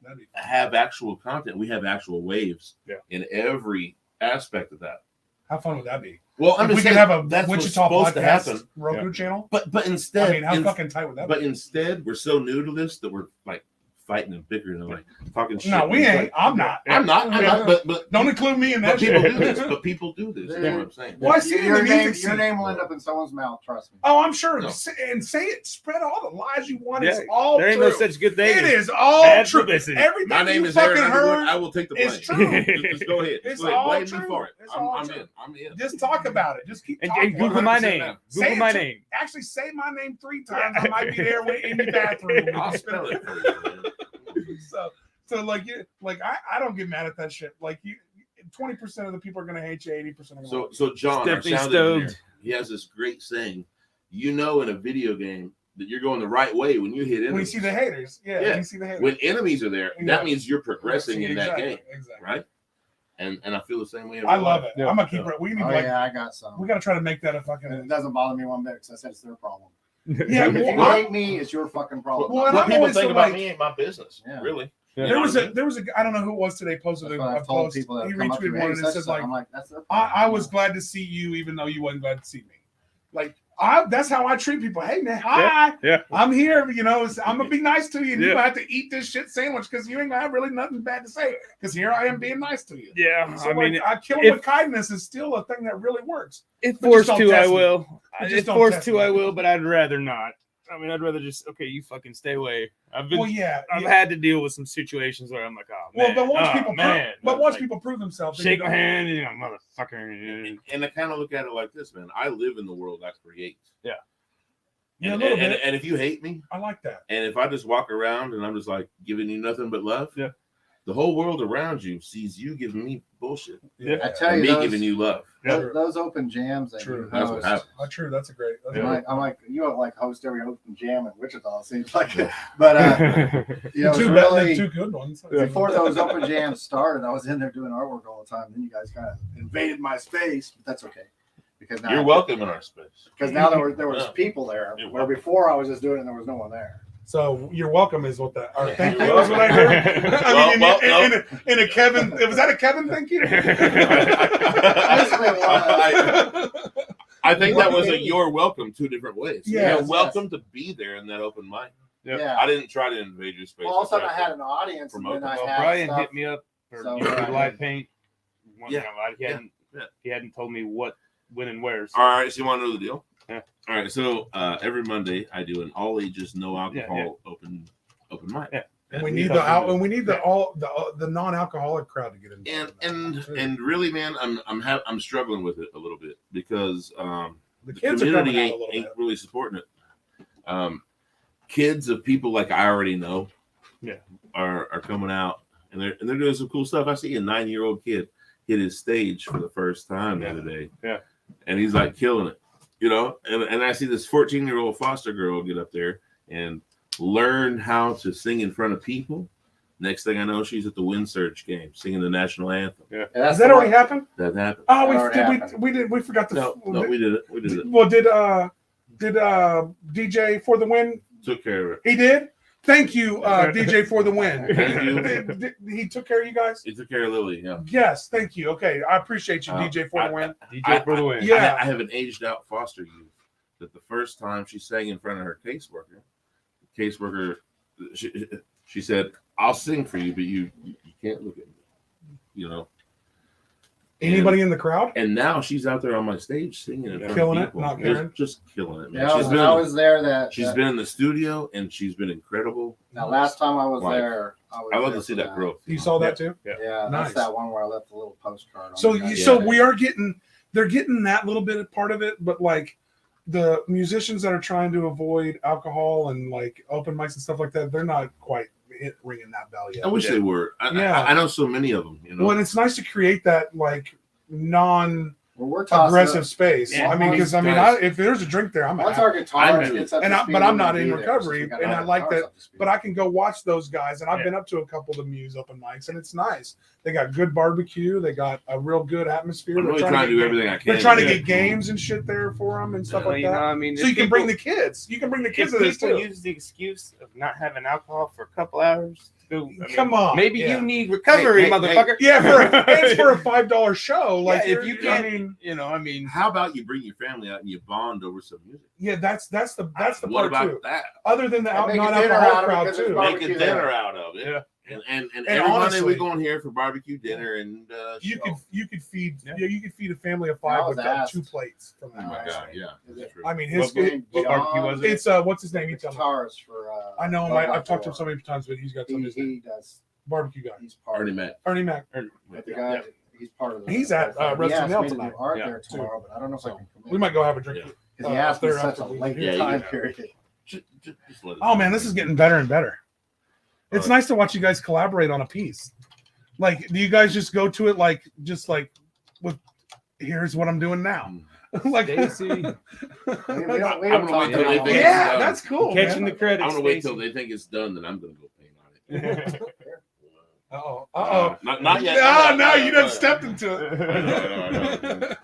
That'd be have actual content. We have actual waves in every aspect of that. How fun would that be? Well, I'm If we just could saying, have a that's what's Wichita supposed to happen. podcast Roku channel. But instead, I mean, how fucking tight would that but be? instead, we're so new to this that we're like fighting and bickering and like talking shit. No, we It's ain't. like, I'm not. I'm not. But Don't include me in that but people shit. do this. But people do this. That's what I'm saying. Well, I see it in the music Your scene. name will end up in someone's mouth. Trust me. Oh, I'm sure. No. And say it. Spread all the lies you want. Yeah, It's all there ain't true. no such good thing. It as is all bad true. publicity. Everything My name you is fucking Aaron Underwood. heard. I will take the blame. It's true. Just go ahead. It's Go ahead. all Blame true. me for it. It's all I'm true. in. I'm in. Just talk about it. Just keep And talking. Google my 100% name. now. Say Google it my to- name. Actually, say my name 3 times. I might be there in the bathroom. I'll spell it for you, man. So I don't get mad at that shit. Like 20% of the people are gonna hate you. 80% are gonna. love you. So John, our Stephanie sound Stoked. engineer, he has this great saying. In a video game that you're going the right way when you hit enemies. when you see the haters, Yeah. when you see the haters. When enemies are there, Yeah. that means you're progressing in that Exactly, game, Exactly. right? And I feel the same way. in I real love life. it. Yeah. I'm gonna keep it. We need Oh like yeah, I got some. we gotta try to make that a And it fucking. doesn't bother me one bit because I said it's their problem. Yeah, If you well, hate me, it's your fucking problem. Well, and What I'm people always think so, about like- me ain't my business, Yeah. really. Yeah. You There know was what I a mean? there was a I don't know who it was today posted That's a what I've told post. people that He have come up to retweeted me. one Hey, and it such says stuff. like I'm like, that's their I problem. was glad to see you even though you wasn't glad to see me. Like that's how I treat people. Hey man, hi. Yeah. I'm here. I'm gonna be nice to you, and Yeah. you gonna have to eat this shit sandwich because you ain't gonna have really nothing bad to say. Because here I am being nice to you. Yeah. So I mean, I kill if- with kindness is still a thing that really works. if but just forced don't to, I test me. will. But just If don't forced test to, me. I will. But I'd rather not. I mean, I'd rather just you fucking stay away. I've Well, yeah. I've had to deal with some situations where I'm like, oh Well, man. but once oh, people, man. once Like, people prove themselves, then shake you my don't- hand, motherfucker. And I kind of look at it like this, man. I live in the world I create. Yeah. Yeah, a And, little and, bit. and if you hate me, I like that. and if I just walk around and I'm just like giving you nothing but love, Yeah. the whole world around you sees you giving me bullshit. Yeah. I tell And you, me giving you love. those open jams that True. you That's what host. happens. True. That's a great. I'm like, you don't like host every open jam in Wichita. It seems like it. But you know, it's really two good ones. before those open jams started. I was in there doing artwork all the time. Then you guys kind of invaded my space, but that's okay because now You're welcome in our space. Because now there was Yeah. people there, You're where welcome. before I was just doing it and there was no one there. So you're welcome is what that. Or Yeah. thank you You're is what I heard. I mean, Well, in a Kevin. Was that a Kevin? Thank you. I think that was a you're welcome 2 different ways. Yes, You're welcome to be there in that open mic. Yep. Yeah. I didn't try to invade your space. Well, all of a sudden I tried had to an audience, and promote then I Well, had Brian stuff. hit me up for So, live paint. Yeah. He hadn't told me what, when, and where. So. All right, so you want to know the deal? Yeah. All right, so every Monday I do an all ages, no alcohol open mic. Yeah. And we need the non-alcoholic crowd to get in. And really, man, I'm struggling with it a little bit because the the kids are community coming out a little ain't bit. really supporting it. Kids of people like I already know, are coming out and they're doing some cool stuff. I see a 9-year-old kid hit his stage for the first time the other day, and he's like killing it, you know. And I see this 14-year-old foster girl get up there and learn how to sing in front of people. Next thing I know, she's at the wind surge game singing the national anthem. Yeah, Has that already happened? That happened. Oh, we forgot to. No, we did it. We did it. Well, did DJ for the win? Took care of it. He did. Thank you, DJ for the win. Thank you. He took care of you guys. He took care of Lily. Yeah. Yes, thank you. Okay, I appreciate you, DJ for the win. DJ for the win. Yeah. I have an aged out foster youth that the first time she sang in front of her caseworker, she said, "I'll sing for you, but you can't look at me," you know. Anybody in the crowd? And now she's out there on my stage singing in front Killing of it, people. not caring. Just killing it, man. Yeah, I was there. She's been in the studio and she's been incredible. Now, last time I was Like, there, I love to see that growth. You saw that too? Yeah, Nice. that's that one where I left a little postcard. On So the so guy. we are they're getting that little bit of part of it, but like the musicians that are trying to avoid alcohol and like open mics and stuff like that, they're not quite ringing that bell yet. I wish they were. I know so many of them. You know. Well, and it's nice to create that like we're tossing aggressive up- space. Yeah. I mean, because if there's a drink there, I'm Once happy. our guitarist I gets up And to I- speed, but I'm we'll not be in there, recovery, we gotta and have I the like guitarist that. up to speed. But I can go watch those guys, and I've been up to a couple of the Muse open mics, and it's nice. They got good barbecue. They got a real good atmosphere. I'm really trying to do everything I can. They're trying to get games and shit there for them and stuff Well, like you know, that. I mean, So you can bring the kids. You can bring the kids to if this people too. use the excuse of not having alcohol for a couple hours. Come on, Maybe yeah. you need recovery, Hey, motherfucker. Yeah, it's for a $5 show. Like if you can't, I mean, I mean, How about you bring your family out and you bond over some music? yeah, that's the What part about too. that? Other than the And make a dinner non-alcoholic out of it crowd because it's too. barbecue. Make a there. dinner out of it. Yeah. And every Monday honestly, we go in here for barbecue dinner and You could feed Yeah. you could feed a family of I 5 was with asked. 2 plates from oh that. my guy. god, yeah. Is it- That's true. I mean, his what barbecue was it? it's what's his name? You tell me. Guitarist for. I know him. I've talked to him Buggin. so many times, but he's got some of his He does. barbecue guy. He's part. Already of met. Ernie Mac. But the guy, he's part of the. He's at, he Rusty asked Nail me to do tonight. art Yeah, there tomorrow, but I don't know if I can commit. We might go have a drink. Yeah. Because he asked me there such a after we- late Yeah, time yeah. period. Just let it Oh go. man, this is getting better and better. It's nice to watch you guys collaborate on a piece. Like, do you guys just go to it like with here's what I'm doing now? Like, Stacy, We don't I'm gonna talk wait till about they it. think yeah, it's that's cool. catching man. the credits. I'm gonna wait till Stacy. they think it's done, then I'm gonna go paint on it. Uh-oh. Not yet. No, you done stepped into it.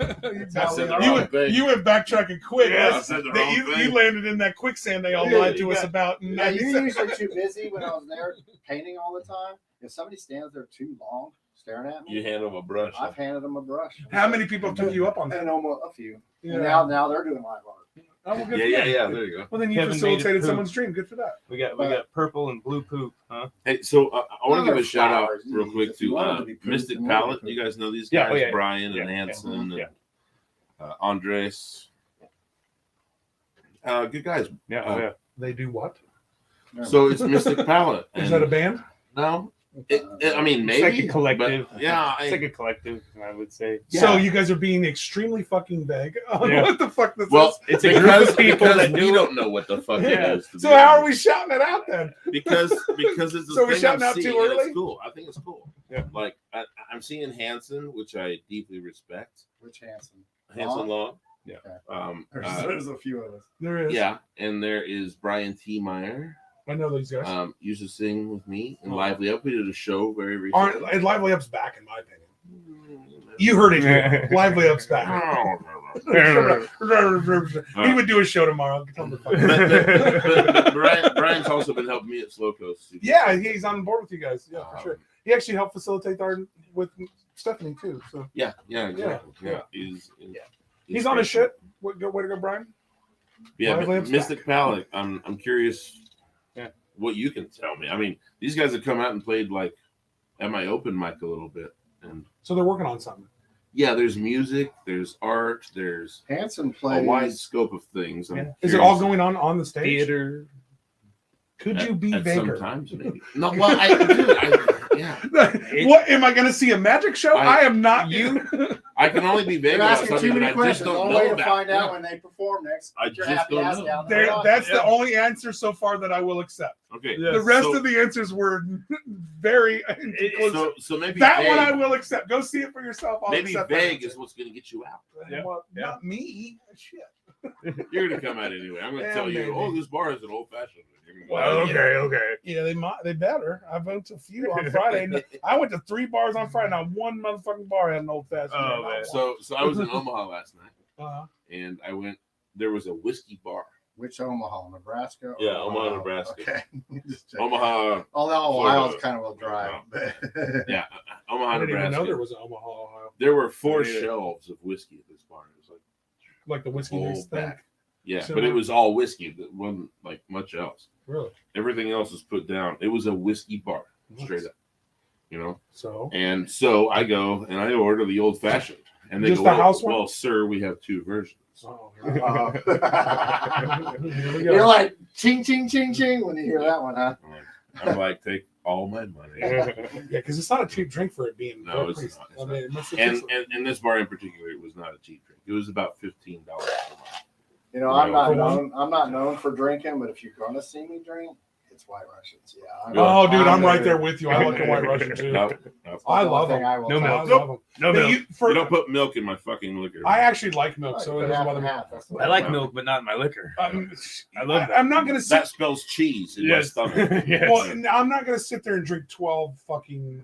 I said the wrong thing. You went backtracking quick. Yeah, I That's- said the that wrong you thing. landed in that quicksand they all Yeah, lied to you us got- about. And Yeah, you you're said- usually too busy when I was there painting all the time. If somebody stands there too long staring at You me, hand them a brush. I've handed them a brush. How many people took you up on that? And almost a few. Yeah. And now they're doing live art. Oh, well, good Yeah, for yeah, them. yeah. There you go. Well, then you Kevin made it facilitated poop. someone's dream. Good for that. we got purple and blue poop, huh? Hey, so I want to Well, give a shout out flowers, real quick if you to want them to be pretty, Mystic then we'll Palette. be You guys know these Yeah, guys, oh, yeah. Brian and Yeah, Hansen yeah. and Andres. Good guys. Yeah, They do what? So it's Mystic Palette. Is that a band? No, I mean, It's maybe like a collective. but yeah, It's like a collective, I would say. So you guys are being extremely fucking vague on what the fuck this is. It's a group of people that we don't know what the fuck it is. So how are we shouting it out then? Because it's the So we're thing shouting I'm out too seeing, and early? it's cool. I think it's cool. Yeah. Like I'm seeing Hansen, which I deeply respect. Which Hansen? Hansen Long. Yeah. There's a few of us. There is. Yeah, and there is Brian T. Meyer. I know these guys. Used to sing with me in Lively Up. We did a show very recently. And Lively Up's back, in my opinion. You heard it here. Lively Up's back. He would do a show tomorrow. But Brian's also been helping me at Slow Coast. Yeah, he's on board with you guys. Yeah, for sure. He actually helped facilitate our with Stephanie too. So yeah, exactly. Yeah. He's on his shit. Way to go, Brian. Yeah, Lively Up's Mystic back. Palette. I'm curious what you can tell me. I mean, these guys have come out and played like at my open mic a little bit. And so they're working on something. Yeah, there's music, there's art, there's Hansen a plays wide scope of things. Is it all going on the stage? Theater. Could you be at vaguer? Sometimes maybe. No, well, yeah. What am I going to see a magic show? I am not. I can only be vague You're about asking something too many that I just questions. The don't only know way to about. find out when they perform next. I Get your just happy don't ass know. down there. That's the only answer so far that I will accept. Okay. The rest of the answers were very. So maybe that vague, one I will accept. Go see it for yourself. I'll maybe accept vague that is what's going to get you out. Well, not me. Shit. You're going to come out anyway. I'm going to tell maybe. you, oh, this bar is an old fashioned. Well, okay. Yeah, they better. I went to a few on Friday. I went to 3 bars on Friday. Not one motherfucking bar had an old fashioned. Oh, man. So I was in Omaha last night, Uh-huh. and I went. There was a whiskey bar. Which Omaha, Nebraska? Yeah, Omaha, Nebraska. Okay. Just checking. Omaha. Although Ohio's kind of a drive. Yeah, Omaha, I didn't even Nebraska. know there was an Omaha, Ohio. There were 4 shelves of whiskey at this bar. It was Like the whiskey whole mix thing. back. Yeah, So- but it was all whiskey. It wasn't like much else. Really? Everything else was put down. It was a whiskey bar, straight up. You know. So. And so I go and I order the old fashioned, and they Just go, the house one? well, sir, we have 2 versions. Oh, You're like ching ching ching ching when you hear that one, huh? I'm like, take all my money. Yeah, because it's not a cheap drink for it being. No, it's priced. not. I mean, it must have And this bar in particular, it was not a cheap drink. It was about $15 a month. You know, I'm not For known. I'm not known for drinking, but if you're gonna see me drink, it's White Russians. Yeah. Oh, dude, I'm right there with you. I like a White Russian too. Nope. I love them. I will No tell milk. you. I love them. No But milk. you You don't put milk in my fucking liquor. I actually like milk, Oh, so you it put doesn't half bother and me. half. That's the I like way. milk, but not in my liquor. I love that. I'm not gonna sit. That spells cheese in my stomach. Yes. Well, I'm not gonna sit there and drink 12 fucking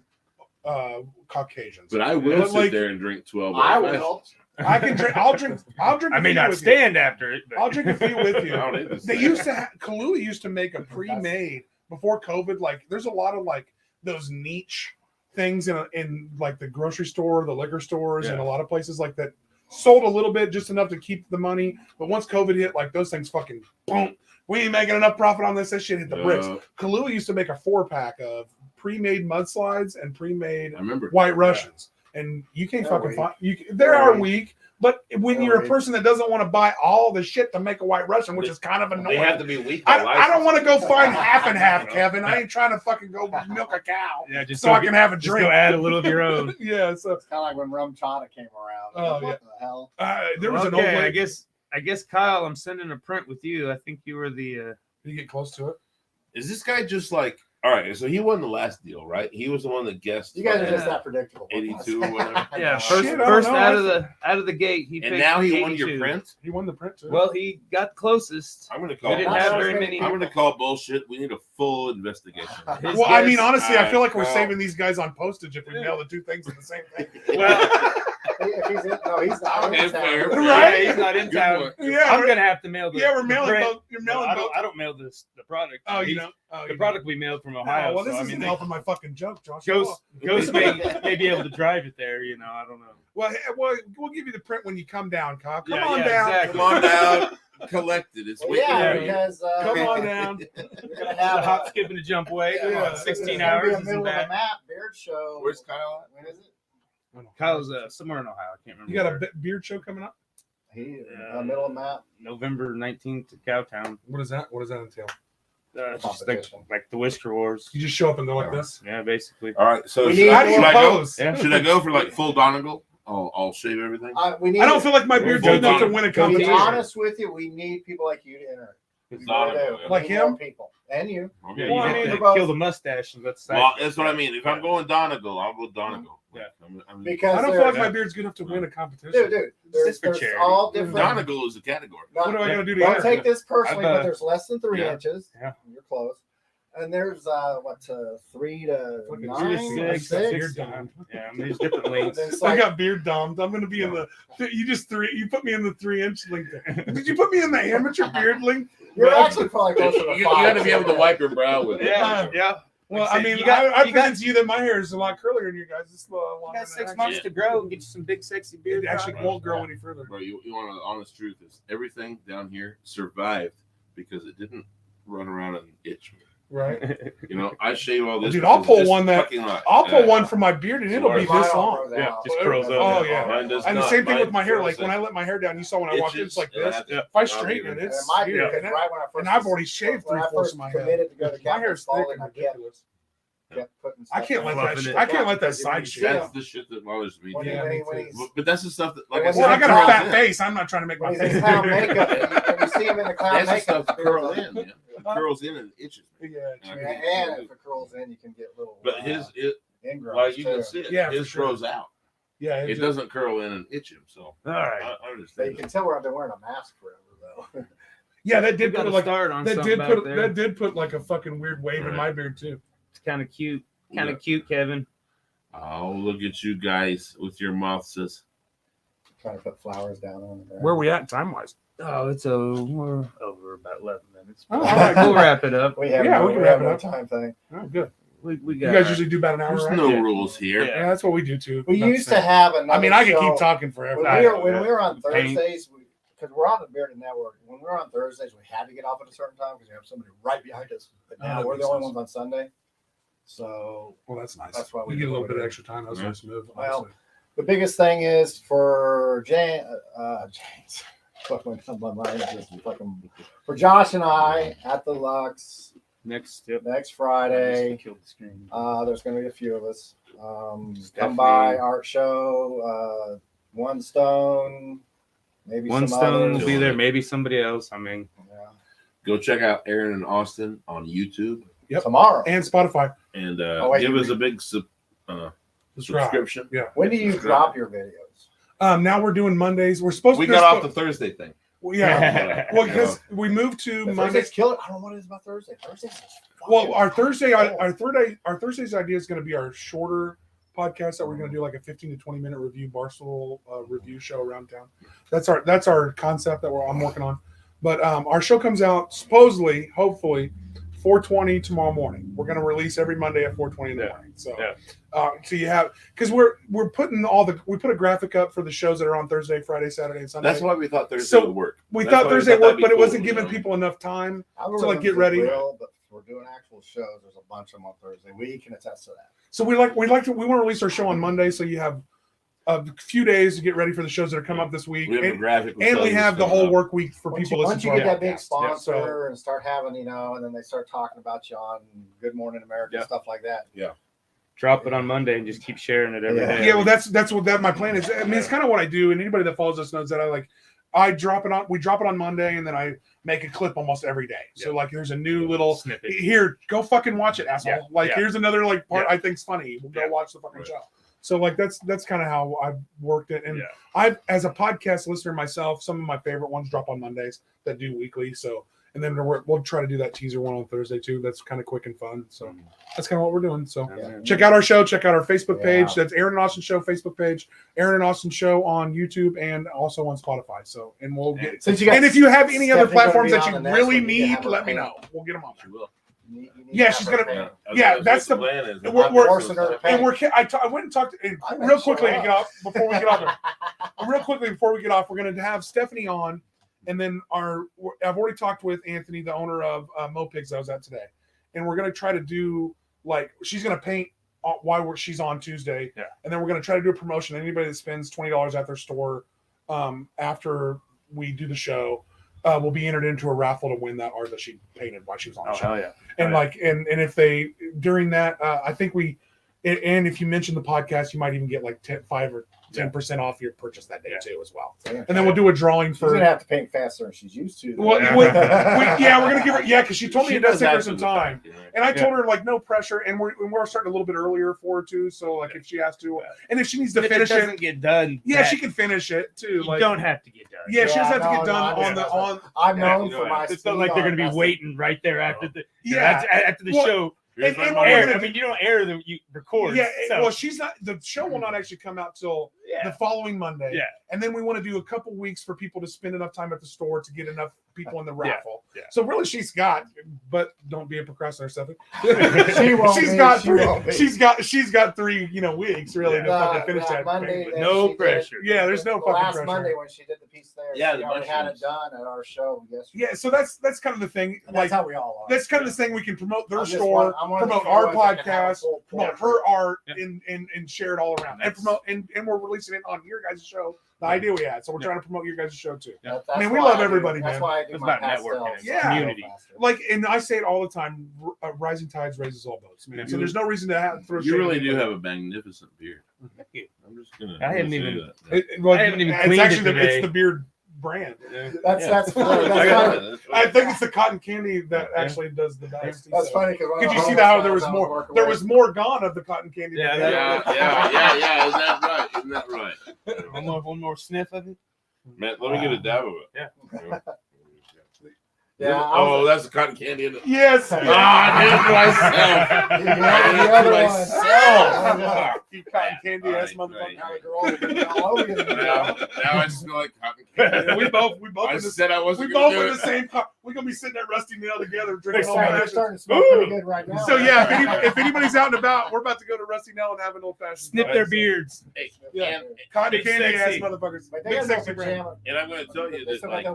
Caucasians. But I will Like- sit there and drink 12. I old will. fashions. I can drink. I'll drink. I a may few not with you. stand after it. But... I'll drink a few with you. I don't need this They thing. used to. Kahlua used to make a pre-made before COVID. Like, there's a lot of like those niche things in like the grocery store, the liquor stores, and a lot of places like that. Sold a little bit, just enough to keep the money. But once COVID hit, like those things fucking boom. We ain't making enough profit on this. That shit hit the bricks. Kahlua used to make a 4-pack of pre-made mudslides and pre-made I remember White Russians. And you can't They're fucking weak. find they are weak. But when They're you're a weak. person that doesn't want to buy all the shit to make a White Russian, which is kind of They annoying, have to be weak. by I don't want to go license. find half and half, Kevin. I ain't trying to fucking go milk a cow Yeah, just so I can have a just drink. go add a little of your own. Yeah, so It's kind of like when rum chata came around. Oh, What the hell? there was an old Okay, lady. I guess Kyle, I'm sending a print with you. I think you were the. Did you get close to it? Is this guy just like, all right, so he won the last deal, right? He was the one that guessed. You guys are fucking just that predictable. 82 or whatever. Yeah, Shit, first I don't first know. out of the gate. He And picked now he won 82. your print? He won the print too. Well, he got closest. I'm going to We call didn't Not have as very many many. I'm going to call bullshit. We need a full investigation. His well, I mean, guess- honestly, I feel like we're Well- saving these guys on postage if we mail the 2 things in the same thing. Well, If he's in, no, he's not. Okay, in town. fair. Right? yeah, he's not in Good town. point. Yeah, I'm gonna have to mail the. yeah, we're the mailing print. both. You're No, mailing I both. don't mail the product. Oh, you He's- know. Oh, the you product we mailed from know. Ohio. Oh, well, this so, I isn't mean, helping my fucking joke, Josh. Ghost may be able to drive it there. You know, I don't know. Well, hey, we'll give you the print when you come down, Kyle. Come Yeah, on yeah, down. exactly. Come on down. Collect it. It's Well, waiting yeah, for you. because Come on down. you're gonna The have hop, skip, and a jump away. Come Yeah. on, 16 it's hours gonna be a isn't middle of the bad. map beard show. Where's Kyle at? When is it? Kyle's somewhere in Ohio. I can't remember. You got a where. beard show coming up? He middle of the map. November 19th to Cowtown. What is that? What does that entail? It's just Competition. like the Whisker Wars. You just show up and go like this. Yeah, basically. All right. So We should need I, How do you should I go? pose? Yeah. Should I go for like full Donegal? I'll shave everything. We need. I don't feel like my beard's Full good enough to Donegal. win a To be competition. honest with you, we need people like you to enter. We really Donegal, do. yeah. We Like need more him? people and you. Okay. Yeah, Well, I you mean, have to both- kill the mustache and let's. Well, that's what I mean. If I'm going Donegal, I'll go Donegal. Yeah. I'm Because I don't feel they're- like my beard's good enough to win a competition. dude, there's, It's for there's charity. all different. Donegal is a category. What do I gotta do to Don't enter? take this personally, I've, but there's less than 3 yeah. inches. Yeah. You're close. And there's 3 to Fucking 9, six, Beard six. dom. Yeah, I mean, there's different lengths. Then it's I like, got beard domed. I'm gonna be in the. You put me in the 3-inch length. Did you put me in the amateur beard length? you're actually probably closer to 5. You got to be able to wipe your brow with it. Yeah. Well, Like I said, mean, you got- I you got- convinced you that my hair is a lot curlier than you guys. It's a lot You longer got than 6 it months Yeah. to grow and get you some big, sexy beard. It actually products. won't grow any further. Bro, you want the honest truth is everything down here survived because it didn't run around and itch me. Right. You know, I shave all this. Dude, I'll because pull this one that- fucking lot. I'll pull Yeah. one from my beard and it'll be Mine this long. Yeah, just curls up. Oh, yeah. Mine does And the not. same thing Mine with my hair. Like curls when I in. let my hair down, you saw when I walked in, it's like Itches, this. and I have If I to- straighten it, And it's my beard, yeah. because right when I first And I've already shaved when I 3/4 first of my head. committed to go to My Captain hair's thick Spalding, and I kept ridiculous. putting I stuff can't in let it. Fluffing that. it. I can't let that Yeah. side shit. That's the shit that bothers me. When, dude. Yeah, when, me he, when too. he's But that's the stuff that, like I Well, said, Well, I it got a curls fat in. face. I'm not trying to make my when face. he's clown makeup, and you see him in the clown That's the makeup, stuff that curls in. Man. It curls in and it itches me. Yeah. and if it curls in, you can get little. But it, ingrowns like you too. can see it, Yeah, for his sure. grows out. Yeah. It doesn't curl in and itch him. So All right. I But you understand. can tell where I've been wearing a mask forever, though. Yeah, that You did got put to like start on that something did back put there. that did put like a fucking weird wave in Right. my beard too. It's kind of cute. Kind of Yeah. cute, Kevin. Oh, look at you guys with your mouth says. Trying to put flowers down on the Where are we at time wise? Oh, we're over about 11 minutes. Oh, all right, We'll cool. wrap it up. We have Yeah, no, we can we wrap have it no up. time thing. Oh, good. We You got guys usually do about an hour, There's right? no Yeah. rules here. Yeah, that's what we do too. We About the used to same. have another. I mean, I could show. keep talking forever. When we were on Paint. Thursdays, because we're on the Bearded Network. When we were on Thursdays, we had to get off at a certain time because we have somebody right behind us. But Oh, now that we're the makes only sense. ones on Sunday. So Well, that's nice. That's why we we get a do little what bit we of do. extra time. That's Yeah. nice to move. Well, honestly. the biggest thing is for James. Fucking my mind is just fucking for Josh and I at the Lux next step. next Friday. Kill the screen. There's going to be a few of us. Come Definitely. by art show. One Stone, maybe One some Stone will others. be there. Maybe somebody else. I mean, Yeah. Go check out Aaron and Austin on YouTube Yep. Tomorrow. And Spotify. and wait, give you us a big That's right. subscription. When do you drop your videos? Now we're doing Mondays. We're supposed We to. got off the Thursday thing. Well, yeah. Well, because we moved to The Monday. Thursdays kill it. I don't know what it is about Thursday. Thursdays. is Well, fucking our Thursday, cold. our Thursday's idea is going to be our shorter podcast that we're going to do like a 15 to 20 minute review Barstool review show around town. That's our concept that I'm working on. But our show comes out supposedly, hopefully, 4:20 tomorrow morning. We're going to release every Monday at 4:20 in the morning. So, so you have because we're putting we put a graphic up for the shows that are on Thursday, Friday, Saturday, and Sunday. That's why we thought Thursday So, would work. we That's thought why Thursday that'd worked, be but it cool, wasn't you giving know? people enough time. Algorithms So, like, get are ready. real, but if we're doing actual shows. There's a bunch of them on Thursday. We can attest to that. So we want to release our show on Monday, so you have a few days to get ready for the shows that are coming up this week, We have a and, graphic. with and we shows have the coming whole up. work week for Once people you, listening once to you our get that big podcast. Yeah, sponsor so- and start having, and then they start talking about you on Good Morning America, Yeah. stuff like that. drop it on Monday and just keep sharing it every Yeah. day. Yeah, well, that's what my plan is. I mean, it's kind of what I do, and anybody that follows us knows that we drop it on Monday, and then I make a clip almost every day. So like, there's a new little snippet. here, go fucking watch it, asshole. Yeah, Like, yeah. here's another like part Yeah. I think's funny. We'll go Yeah. watch the fucking Right. show. So like, that's kind of how I've worked it. And Yeah. I've, as a podcast listener myself, some of my favorite ones drop on Mondays that do weekly. So, and then we'll try to do that teaser one on Thursday too. That's kind of quick and fun. So that's kind of what we're doing. So Yeah. check out our show. Check out our Facebook page. Yeah. That's Aaron and Austin Show Facebook page. Aaron and Austin Show on YouTube and also on Spotify. So, and we'll get. Since you got And if you have any other Stephanie gonna platforms be that on you the next really one, you can need, have her let me paint. know. We'll get them on. She will. Yeah, have she's her gonna- paint. Yeah, that's the- plan is. we're- forcing her to paint. And I went and talked to, I bet real she quickly to will. get off before we get off there. Real quickly before we get off, we're going to have Stephanie on, and then I've already talked with Anthony, the owner of Mopigs that I was at today, and we're going to try to do she's going to paint while she's on Tuesday, and then we're going to try to do a promotion. Anybody that spends $20 at their store after we do the show, will be entered into a raffle to win that art that she painted while she was on the Oh show. hell yeah! And and if they during that, I think and if you mention the podcast, you might even get like 5 or 10% off your purchase that day too as well. And then we'll do a drawing She's for. gonna have to paint faster than she's used to. Well, we're gonna give her because she told me it does take her some time, and I told her like no pressure, and we're starting a little bit earlier for her too. So like if she has to, and if she needs to finish it, doesn't get done. she can finish it too. You don't have to get done. Yeah, she doesn't have to get done on. I'm known for my. It's not like they're gonna be waiting right there after the after the show. And I mean, you don't air them; you record. Yeah, so. well, she's not. The show will not actually come out till the following Monday. Yeah, and then we want to do a couple weeks for people to spend enough time at the store to get enough people in the raffle. Yeah. So really, she's got. But don't be a procrastinator, Stephanie. She won't. She's got 3 weeks really to fucking finish that. Monday no pressure. There's no fucking last pressure. Monday when she did the piece there. Yeah, she already had it done at our show yesterday. Yeah, so that's kind of the thing. And that's how we all are. That's kind of the thing we can promote their store, promote our podcast, promote her art, and share it all around, and promote and we're releasing it on your guys' show. The idea we had, so we're trying to promote your guys' show too. I mean, we love everybody, man. That's why I do my networking, community. Like, and I say it all the time: rising tides raises all boats, man. So there's no reason to throw. You really do have a magnificent beard. Thank you. I'm just gonna. I haven't even. I haven't even cleaned it today. It's the beard brand. That's funny. I think it's the cotton candy that actually does the best. That's funny because you see how there was more? There was more gone of the cotton candy. Yeah. Isn't that right? One more sniff of it. Man, let me get a dab of it. Yeah. Yeah. Oh, that's the cotton candy in it. Yes. I did it myself. You cotton candy ass motherfucker. Now I smell like cotton candy. We both. I said I wasn't. We both in the same car. We're gonna be sitting at Rusty Nail together drinking old Starting fashioned. to smell pretty good right now. So yeah, if anybody's out and about, we're about to go to Rusty Nail and have an old fashioned. Snip their beards. Yeah. Cotton candy ass sexy. motherfuckers. Big sexy brand. And I'm going to tell you that like,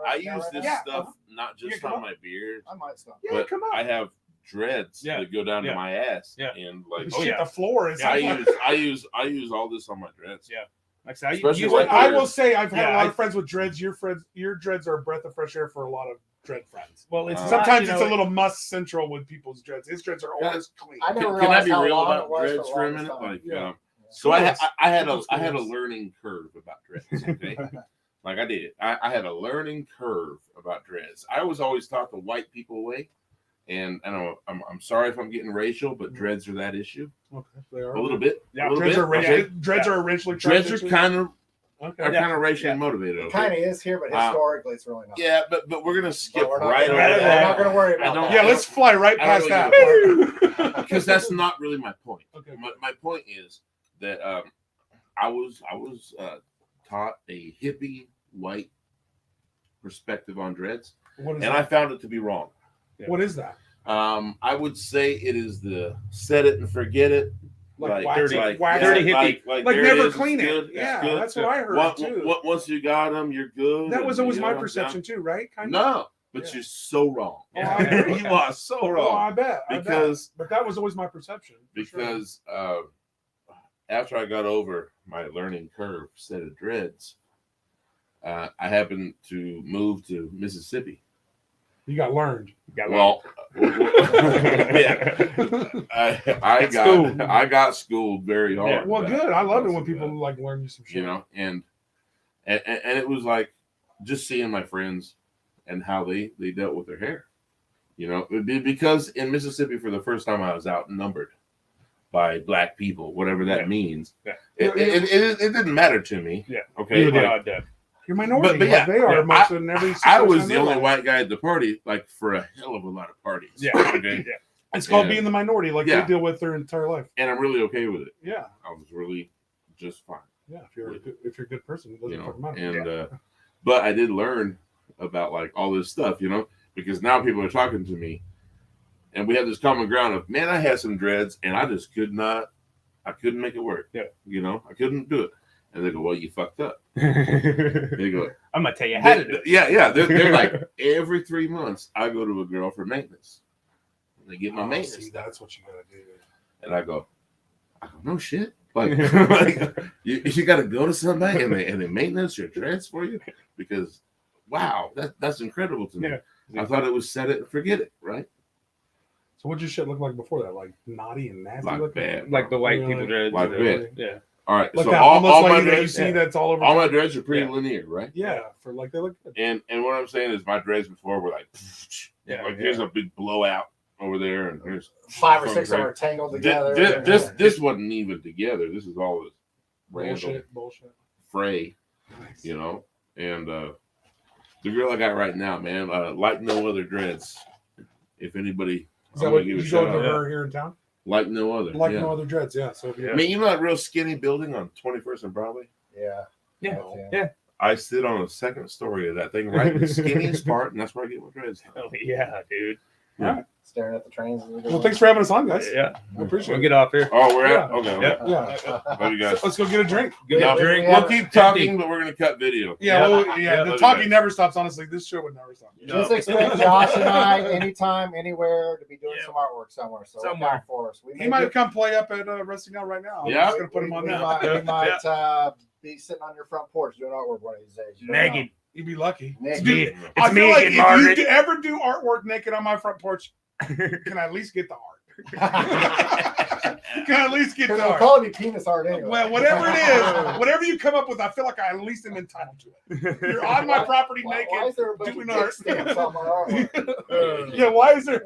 I use this stuff not just on my beard, I might stop. but I have dreads that go down to my ass, and like the floor is. I use all this on my dreads. Yeah. Like I will say I've had a lot of friends with dreads. Your dreads are a breath of fresh air for a lot of dread friends. Well, it's sometimes it's a little must central with people's dreads. His dreads are always clean. Can I be real about dreads for a minute? Like, so I had a learning curve about dreads. Okay. Like I did. I had a learning curve about dreads. I was always taught the white people way. And I'm sorry if I'm getting racial, but dreads are that issue. Okay, they are a little bit. Yeah, dreads are racially. Dreads are kind of racially motivated. It kind of is here, but historically it's really not. Yeah, but we're gonna skip right over that. that. I'm not gonna worry about that. Let's fly right past that because that's not really my point. Okay. My point is that I was taught a hippie white perspective on dreads, I found it to be wrong. Yeah. What is that? I would say it is the set it and forget it. Like dirty hippie. Like never clean it. Yeah, that's what I heard too. Once you got them, you're good. That was always my perception too, right? No, but you're so wrong. Yeah. You are so wrong. Oh, I bet. But that was always my perception. Because after I got over my learning curve set of dreads, I happened to move to Mississippi. You got learned. Yeah. I got schooled very hard. Yeah. Well, good. I love it when people like learn you some shit. You know, and it was like just seeing my friends and how they dealt with their hair. You know, because in Mississippi for the first time I was outnumbered by black people, whatever that means. Yeah. It didn't matter to me. Yeah. Okay. You're minority. But they are most in every. I was the only white guy at the party, like for a hell of a lot of parties. Yeah. Okay. Yeah. It's called being the minority, like they deal with their entire life. And I'm really okay with it. Yeah. I was really just fine. Yeah. If you're a good person, it doesn't fucking matter. And but I did learn about like all this stuff, you know, because now people are talking to me, and we have this common ground of, man, I had some dreads, and I just couldn't make it work. Yeah. You know, I couldn't do it. And they go, well, you fucked up. They go, I'm going to tell you how to do it. Yeah. They're like, every 3 months, I go to a girl for maintenance. And they get my maintenance. See, that's what you got to do. And I go, no shit. Like you got to go to somebody and they maintenance your dreads for you? Because wow, that's incredible to me. Yeah. I thought it was set it and forget it, right? So what'd your shit look like before that? Like naughty and nasty Like looking? bad. Like the white Really? people dreads. Like that. Yeah. All right. Like So that all almost my like that you dreads, see that's all over. all my dreads are pretty Yeah. linear, right? Yeah, for like they look good. And what I'm saying is my dreads before were like, here's a big blowout over there, and here's 5 or 6 are tangled together. This wasn't even together. This is all this random Bullshit. fray, Nice. you know. And the girl I got right now, man, like no other dreads. If anybody, Is that I'm what gonna give you a go shout to out. her here in town? Like no other. Like yeah. no other dreads, yeah. So if you I mean, you know that real skinny building on 21st and Broadway? Yeah. Yeah. I sit on the second story of that thing, right in the skinniest part, and that's where I get my dreads. Oh yeah, dude. Staring at the trains. well, thanks for having us on, guys. Yeah. I appreciate We'll it. get off here. Oh, we're at? Yeah. Okay. Yeah. Yeah. Love you guys. Let's go get a drink. Get No, a drink. we'll keep talking, but we're going to cut video. Yeah, Yeah. the Love you talking guys. never stops, honestly. This show would never stop. Just expect Josh and I anytime, anywhere to be doing some artwork somewhere. So look Somewhere. out for us. He might come play up at Wrestling Now right now. I'm Yeah. just going to put him on we now. might, we might be sitting on your front porch doing artwork one of these days. You don't Megan. You'd be lucky. know. Dude, Nick. I It's feel me like again, Margaret. if you ever do artwork naked on my front porch, can I at least get the art? Can I at least get Because the it'll art? probably be penis art anyway. Well, whatever it is, whatever you come up with, I feel like I at least am entitled to it. You're on my property Why naked. is there a bunch doing of dick art. stamps on my artwork? Yeah, why is there